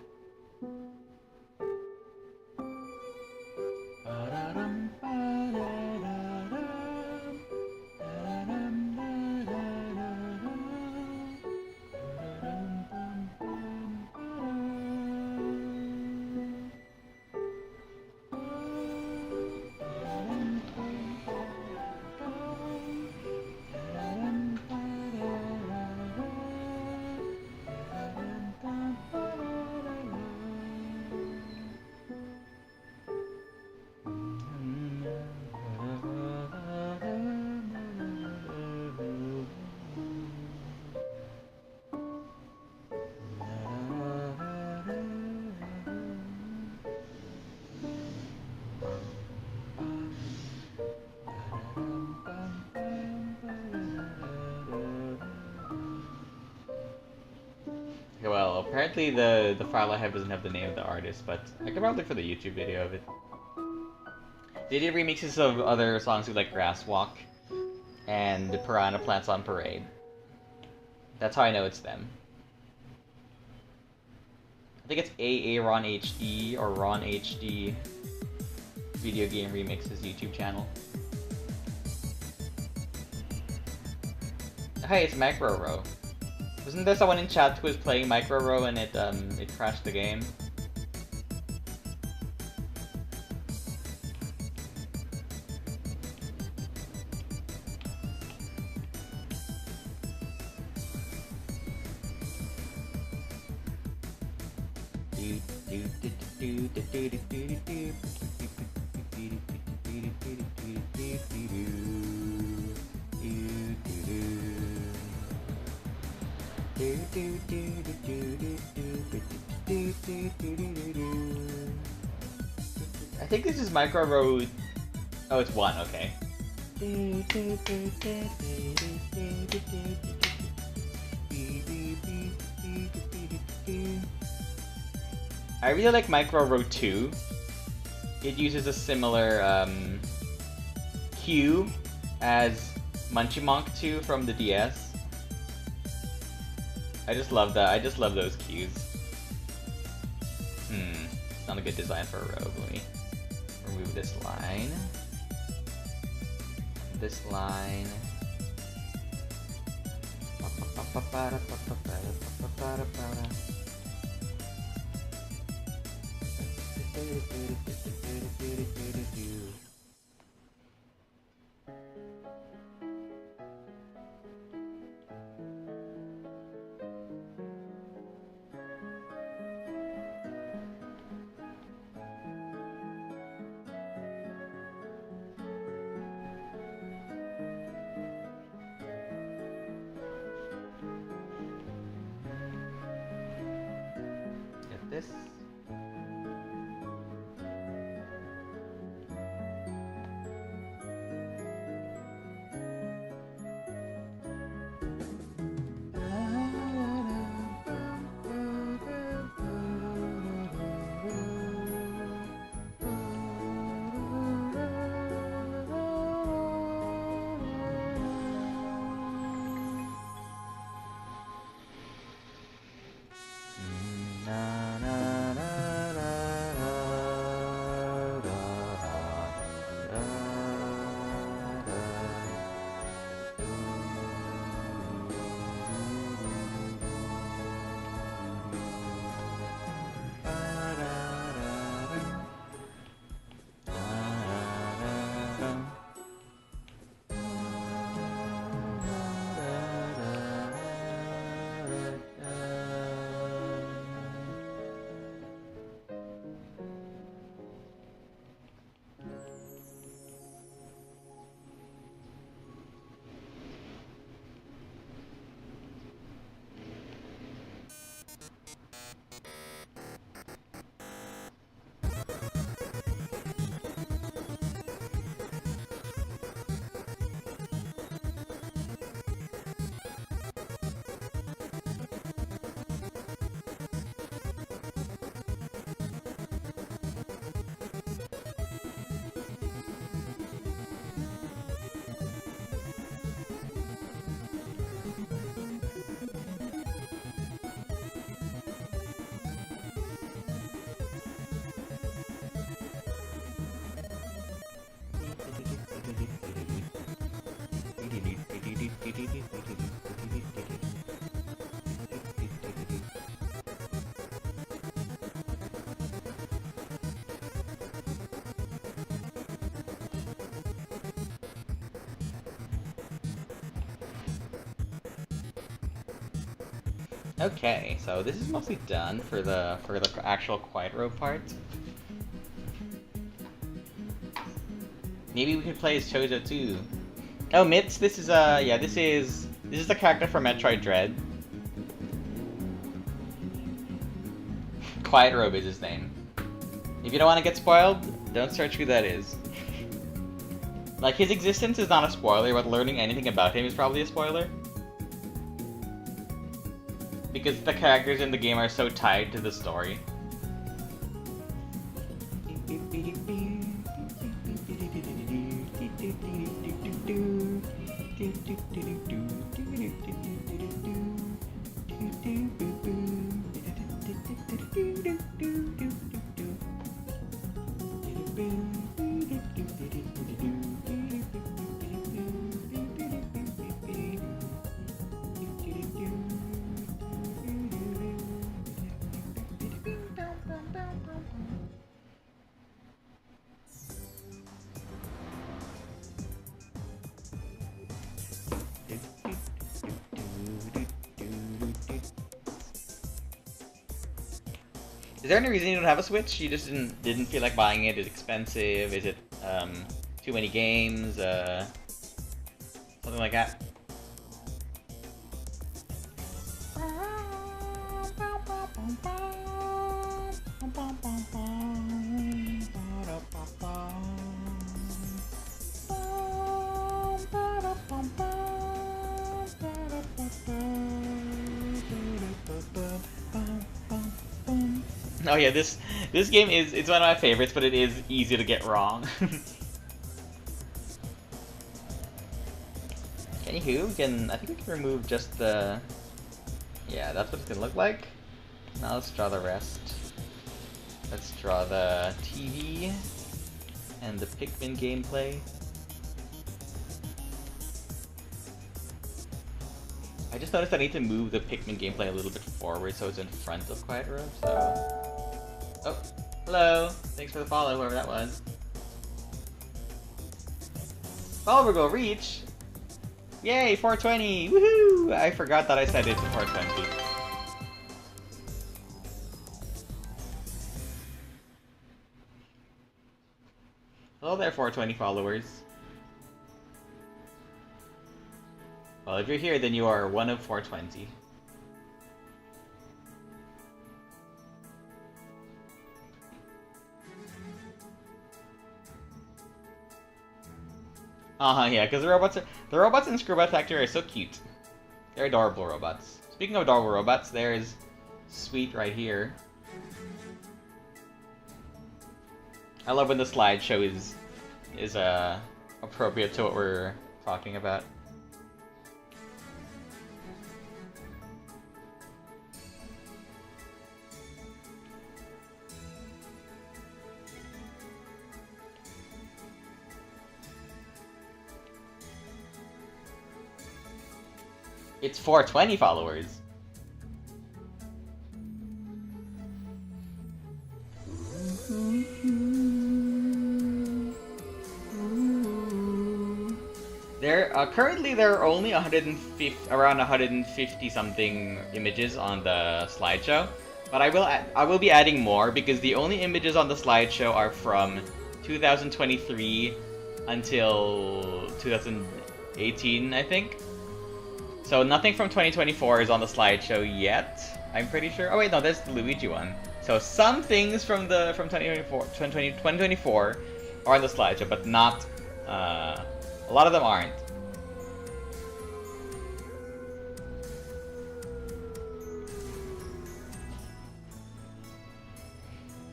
Well, apparently the file I have doesn't have the name of the artist, but I can probably look for the YouTube video of it. They did remixes of other songs like Grass Walk and the Piranha Plants on Parade. That's how I know it's them. I think it's AA Ron HD or Ron HD Video Game Remixes YouTube channel. Hey, it's Micro Row. Wasn't there someone in chat who was playing Micro Row and it crashed the game? I think this is Micro Road. Oh, it's one, okay. I really like Micro Road 2. It uses a similar cue as Munchie Monk 2 from the DS. I just love that. I just love those cues. Not a good design for a rogue. Let me remove this line. This line. Get this. Okay, so this is mostly done for the actual Quiet Robe part. Maybe we could play as Chozo too. Oh, Mitz, this is yeah, this is the character from Metroid Dread. Quiet Robe is his name. If you don't want to get spoiled, don't search who that is. Like, his existence is not a spoiler, but learning anything about him is probably a spoiler. Because the characters in the game are so tied to the story. Is there any reason you don't have a Switch? You just didn't feel like buying it? Is it expensive? Is it too many games? Something like that. Oh yeah, this game it's one of my favorites, but it is easy to get wrong. Anywho, I think we can remove just the... Yeah, that's what it's gonna look like. Now let's draw the rest. Let's draw the TV and the Pikmin gameplay. I just noticed I need to move the Pikmin gameplay a little bit forward so it's in front of Quiet Robe, so... Oh, hello! Thanks for the follow, whoever that was. Follower will reach! Yay, 420! Woohoo! I forgot that I set it to 420. Hello there, 420 followers. Well, if you're here, then you are one of 420. Yeah, because the robots in Screwbot Factory are so cute. They're adorable robots. Speaking of adorable robots, there's Sweet right here. I love when the slideshow is appropriate to what we're talking about. It's 420 followers. Currently there are only around 150 something images on the slideshow, but I will be adding more because the only images on the slideshow are from 2023 until 2018, I think. So nothing from 2024 is on the slideshow yet, I'm pretty sure. Oh wait, no, there's the Luigi one. So some things from 2024 are on the slideshow, but not a lot of them aren't.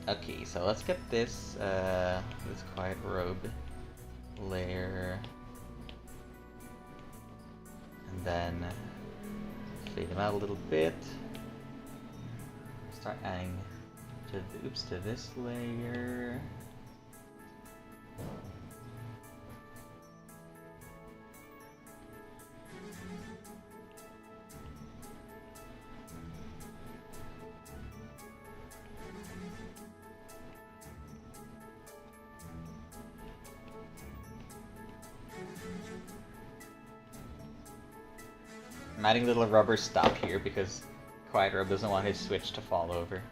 Okay, so let's get this Quiet Robe layer. And then fade them out a little bit. Start adding to this layer. I'm adding a little rubber stop here because Quiet Robe doesn't want his Switch to fall over.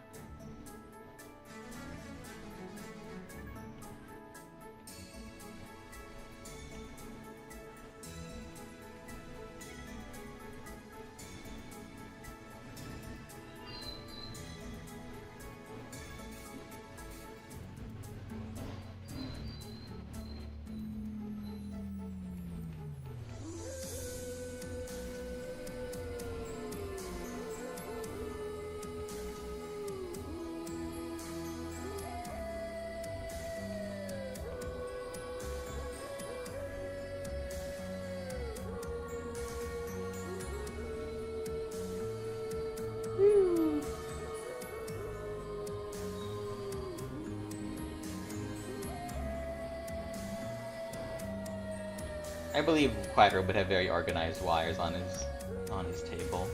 I believe Quiet Robe would have very organized wires on his table.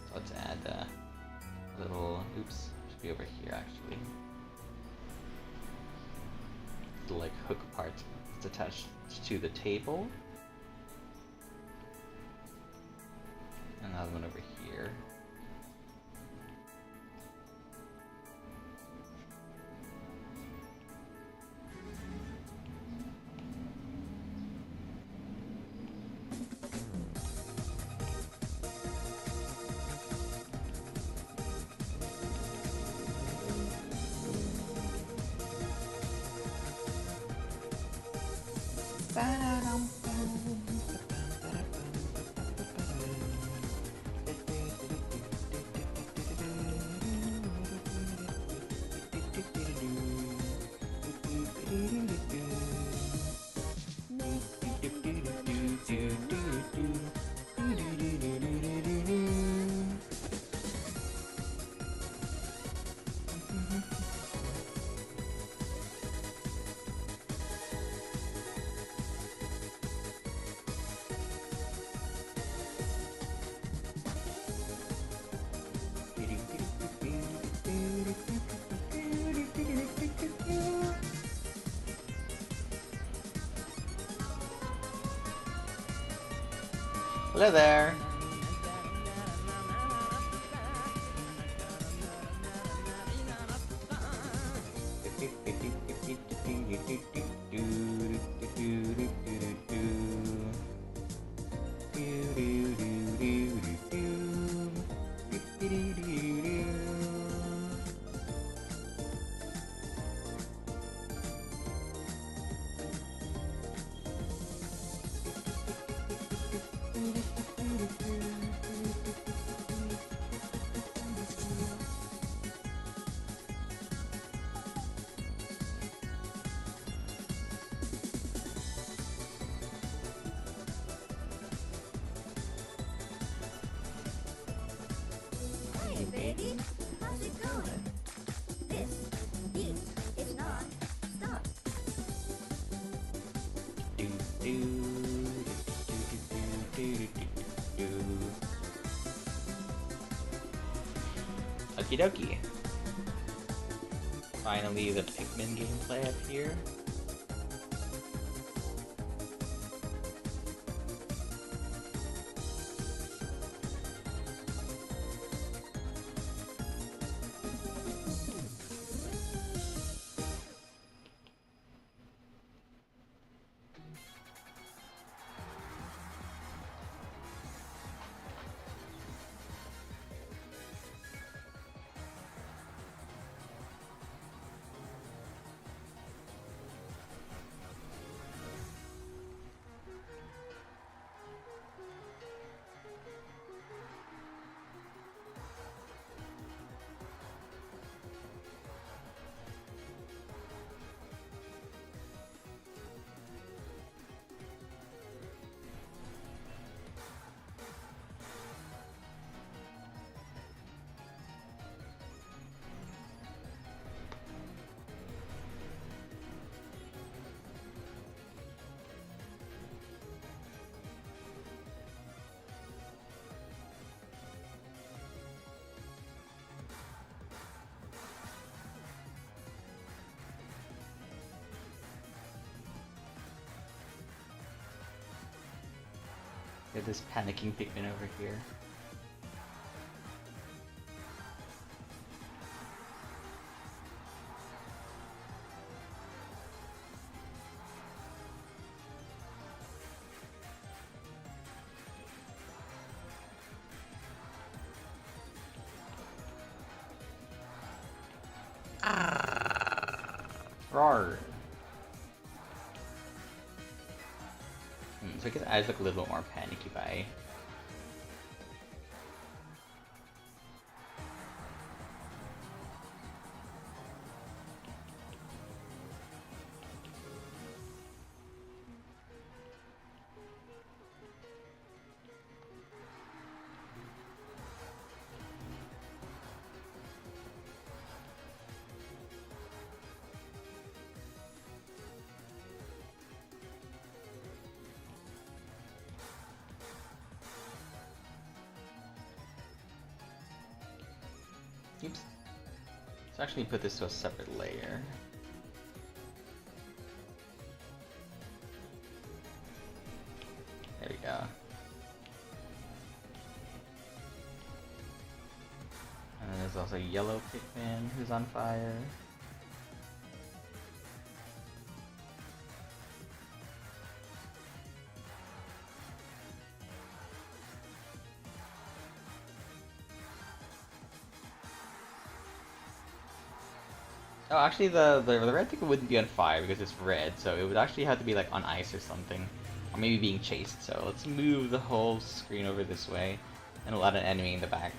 So let's add a little, oops, should be over here actually. Little like hook part that's attached to the table. Another one over here. Hello there. Hey baby, how's it going? This beat is non-stop. Okie dokie. Finally, the Pikmin gameplay up here. Get this panicking Pikmin over here. Roar. So I guess eyes look a little bit more panicky by. Oops. Let's actually put this to a separate layer. There we go. And then there's also yellow Pikmin who's on fire. Oh, actually, the red Pikmin wouldn't be on fire because it's red, so it would actually have to be like on ice or something, or maybe being chased. So let's move the whole screen over this way, and we'll add an enemy in the back.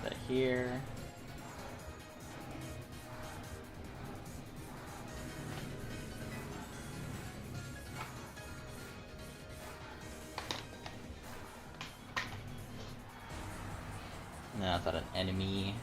That here. No, I thought an enemy.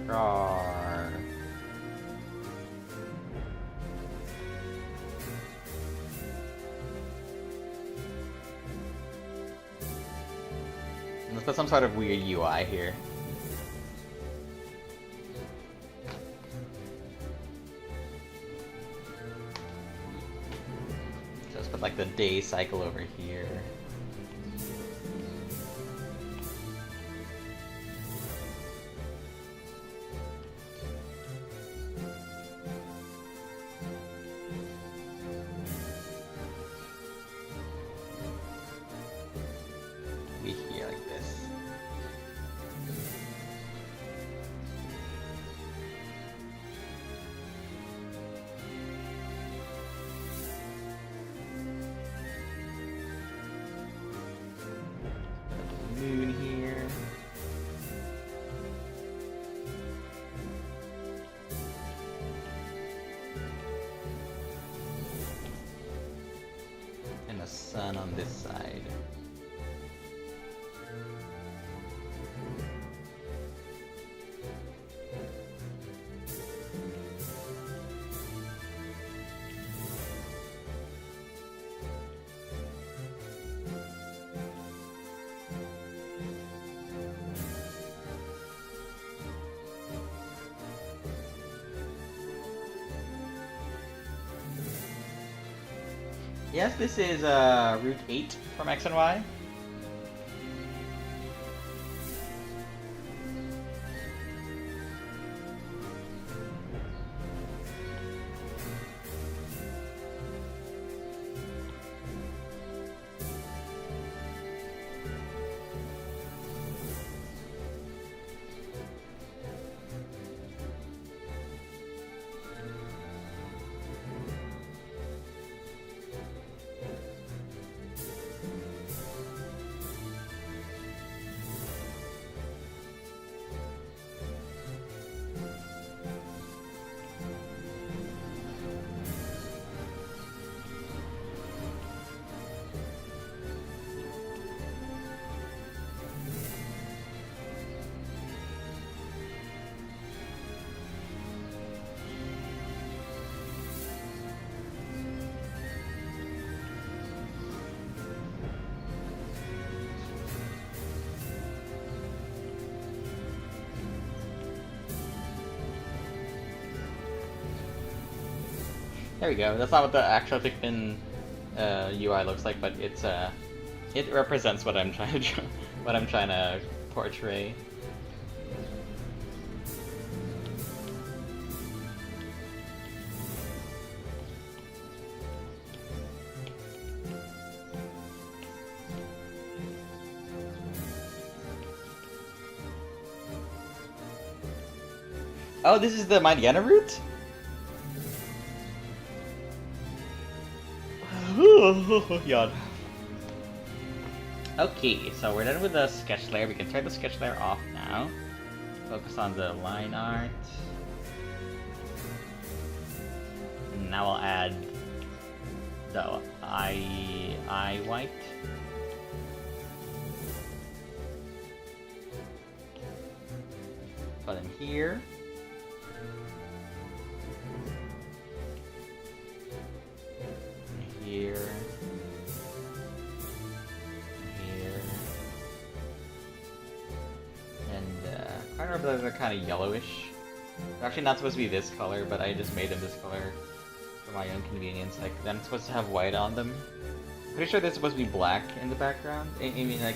Roar. Let's put some sort of weird UI here. So let's put like the day cycle over here. Be here like this. Moon here. And the sun on this side. Yes, this is Route 8 from X and Y. There we go. That's not what the actual Pikmin UI looks like, but it's it represents what I'm trying to what I'm trying to portray. Oh, this is the Mariana route? Yawn. Okay, so we're done with the sketch layer. We can turn the sketch layer off now. Focus on the line art. Now I'll add the eye white. Put him here. Here. Here. And corner of those are kind of yellowish. They're actually not supposed to be this color, but I just made them this color for my own convenience. Like, they're supposed to have white on them. Pretty sure they're supposed to be black in the background. I mean, like,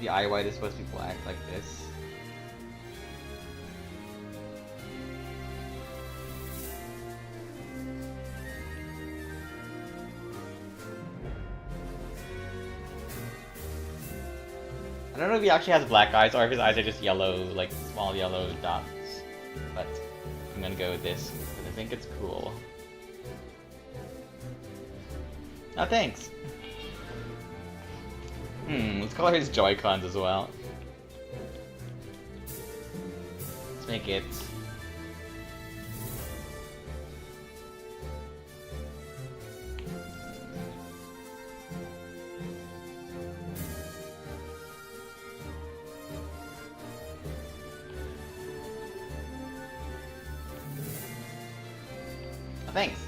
the eye white is supposed to be black, like this. I don't know if he actually has black eyes or if his eyes are just yellow, like small yellow dots. But I'm gonna go with this because I think it's cool. Oh, thanks. Let's color his Joy-Cons as well. Let's make it. Oh, thanks.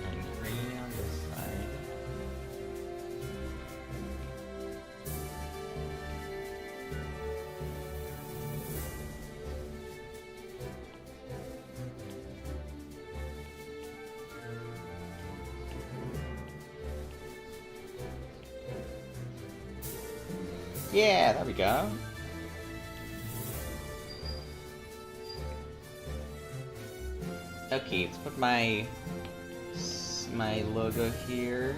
And green on this side. Yeah, there we go. Okay, let's put my logo here.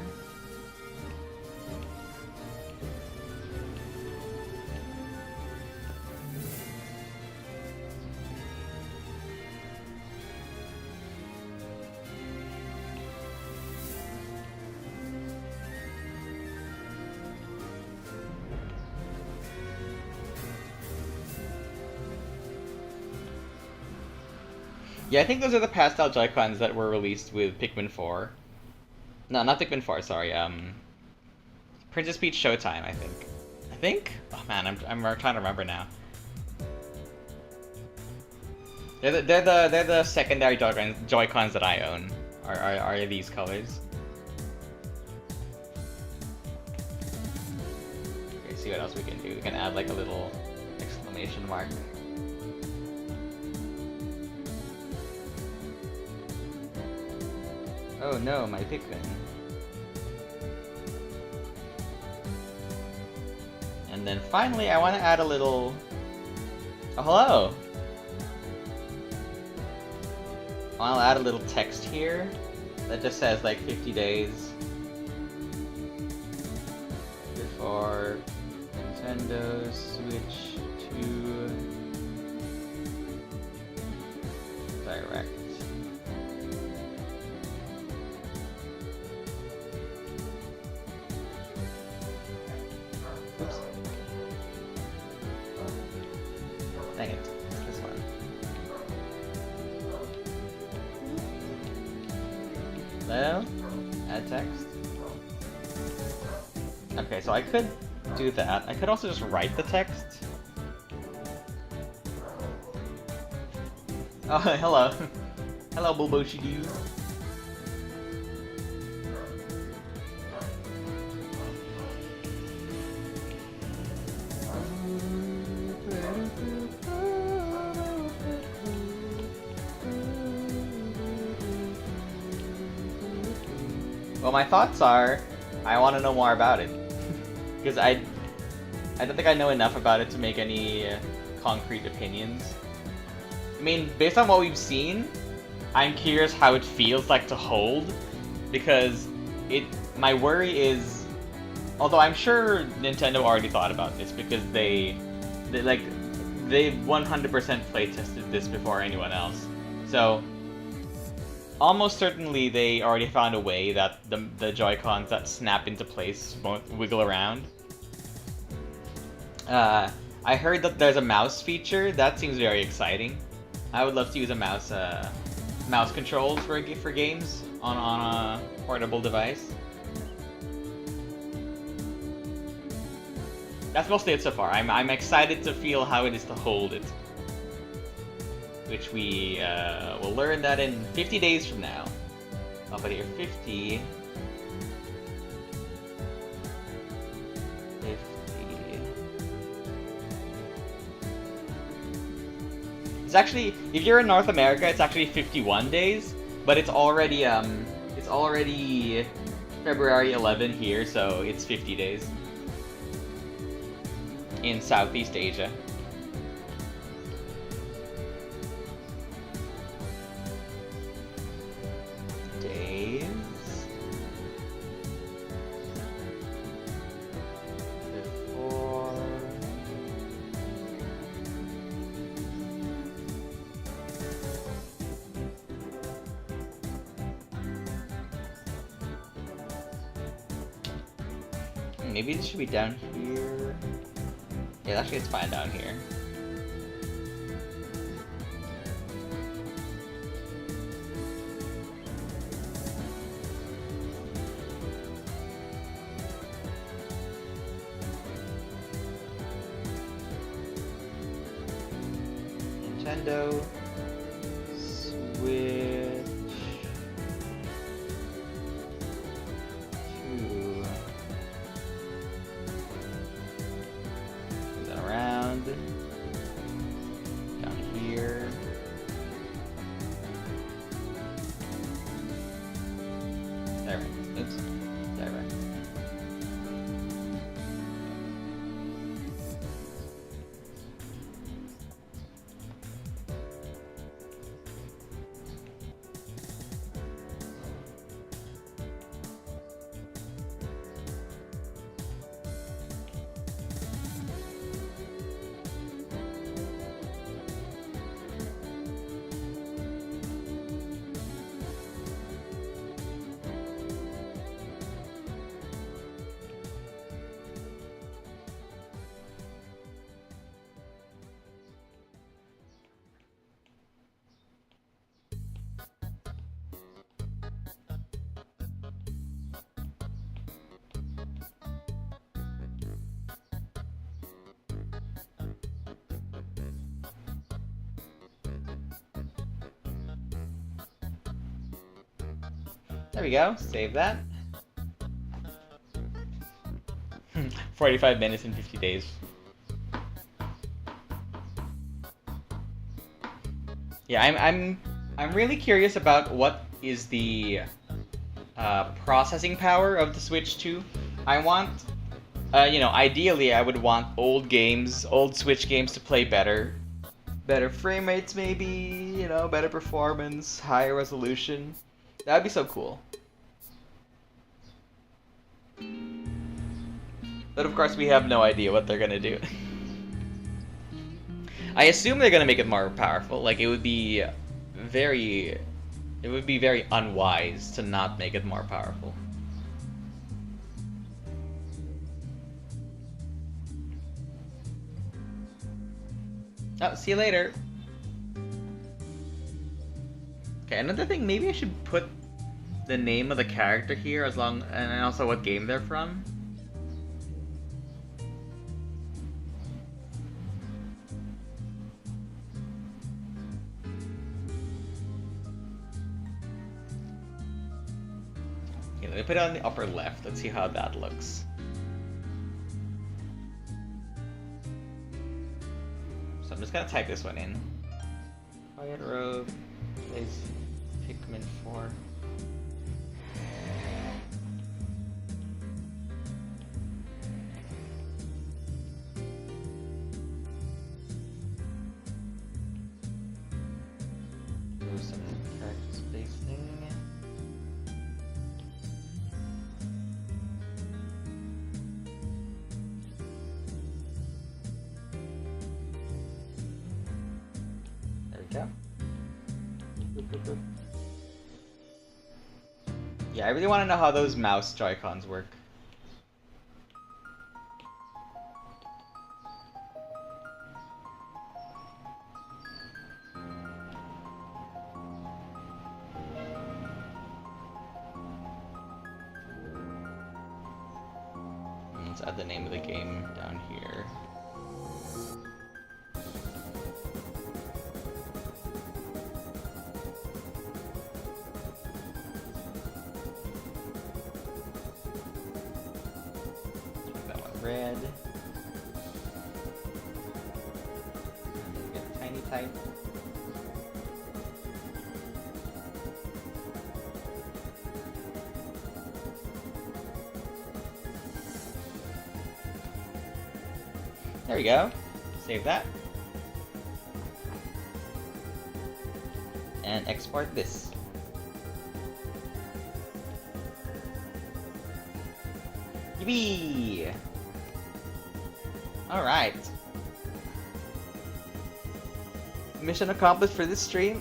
Yeah, I think those are the pastel Joy-Cons that were released with Pikmin 4. No, not Pikmin 4, sorry, Princess Peach Showtime, I think. I think? Oh man, I'm trying to remember now. They're the secondary Joy-Cons that I own. Are these colors? Okay, see what else we can do. We can add like a little exclamation mark. Oh no, my Pikmin. And then finally, I want to add a little... Oh, hello! I'll add a little text here that just says like 50 days before Nintendo Switch 2 Direct. Oops. Dang it. This one. Hello? Add text. Okay, so I could do that. I could also just write the text. Oh, hello. Hello, Bulboshi-Doo. Well, my thoughts are, I want to know more about it. Because I don't think I know enough about it to make any concrete opinions. I mean, based on what we've seen, I'm curious how it feels like to hold. Because my worry is, although I'm sure Nintendo already thought about this because they 100% play tested this before anyone else. So almost certainly they already found a way that the Joy-Cons that snap into place won't wiggle around. I heard that there's a mouse feature. That seems very exciting. I would love to use a mouse controls for games on a portable device. That's mostly it so far. I'm excited to feel how it is to hold it. Which we will learn that in 50 days from now. I'll put here 50. 50. It's actually, if you're in North America, it's actually 51 days, but it's already February 11 here, so it's 50 days in Southeast Asia. Maybe this should be down here. Yeah, actually it's fine down here. Nintendo Switch 2. Move that around. Down here. There. Oops. There. There we go. Save that. 45 minutes and 50 days. Yeah, I'm really curious about what is the processing power of the Switch 2. I want, you know, ideally I would want old games, old Switch games to play better. Better frame rates maybe, you know, better performance, higher resolution. That'd be so cool. But of course we have no idea what they're gonna do. I assume they're gonna make it more powerful. Like it would be very unwise to not make it more powerful. Oh, see you later. Okay, another thing, maybe I should put the name of the character here and also what game they're from. Okay, let me put it on the upper left. Let's see how that looks. So I'm just gonna type this one in. Quiet Road plays Pikmin 4. Do some character spacing. There we go. Yeah, I really want to know how those mouse Joy-Cons work. Let's add the name of the game down here. Red. Get a tiny type. There we go. Save that. And export this. Yippee! Alright. Mission accomplished for this stream.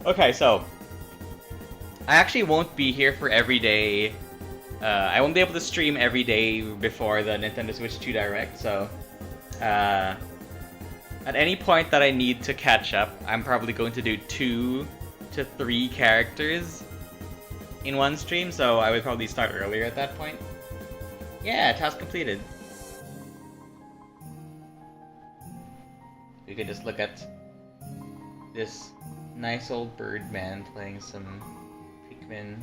Okay, so I actually won't be here for every day. I won't be able to stream every day before the Nintendo Switch 2 Direct, so at any point that I need to catch up, I'm probably going to do 2 to 3 characters in one stream, so I would probably start earlier at that point. Yeah, task completed. We could just look at this nice old bird man playing some Pikmin.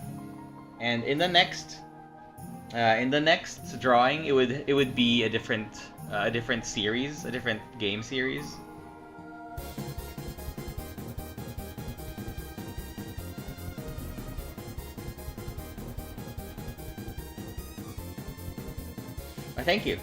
And in the next drawing, it would be a different series, a different game series. Well, thank you.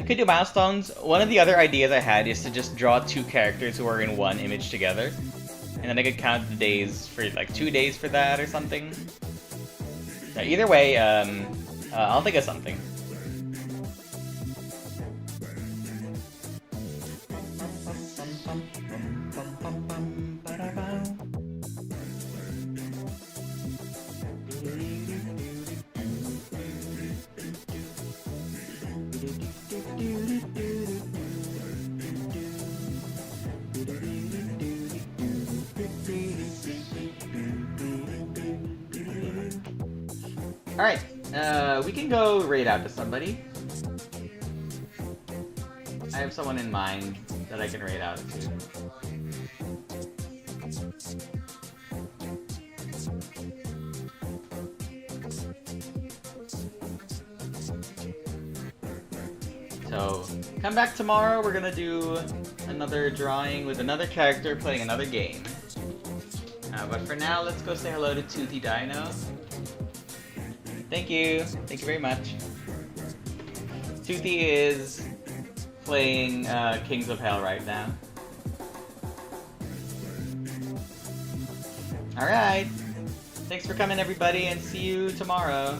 Could do milestones. One of the other ideas I had is to just draw 2 characters who are in one image together, and then I could count the days for like 2 days for that or something. Either way, I'll think of something. Alright, we can go raid out to somebody. I have someone in mind that I can raid out to. So, come back tomorrow, we're gonna do another drawing with another character playing another game. But for now, let's go say hello to Toothy Dino. Thank you very much. Toothy is playing Kings of Hell right now. Alright, thanks for coming everybody, and see you tomorrow.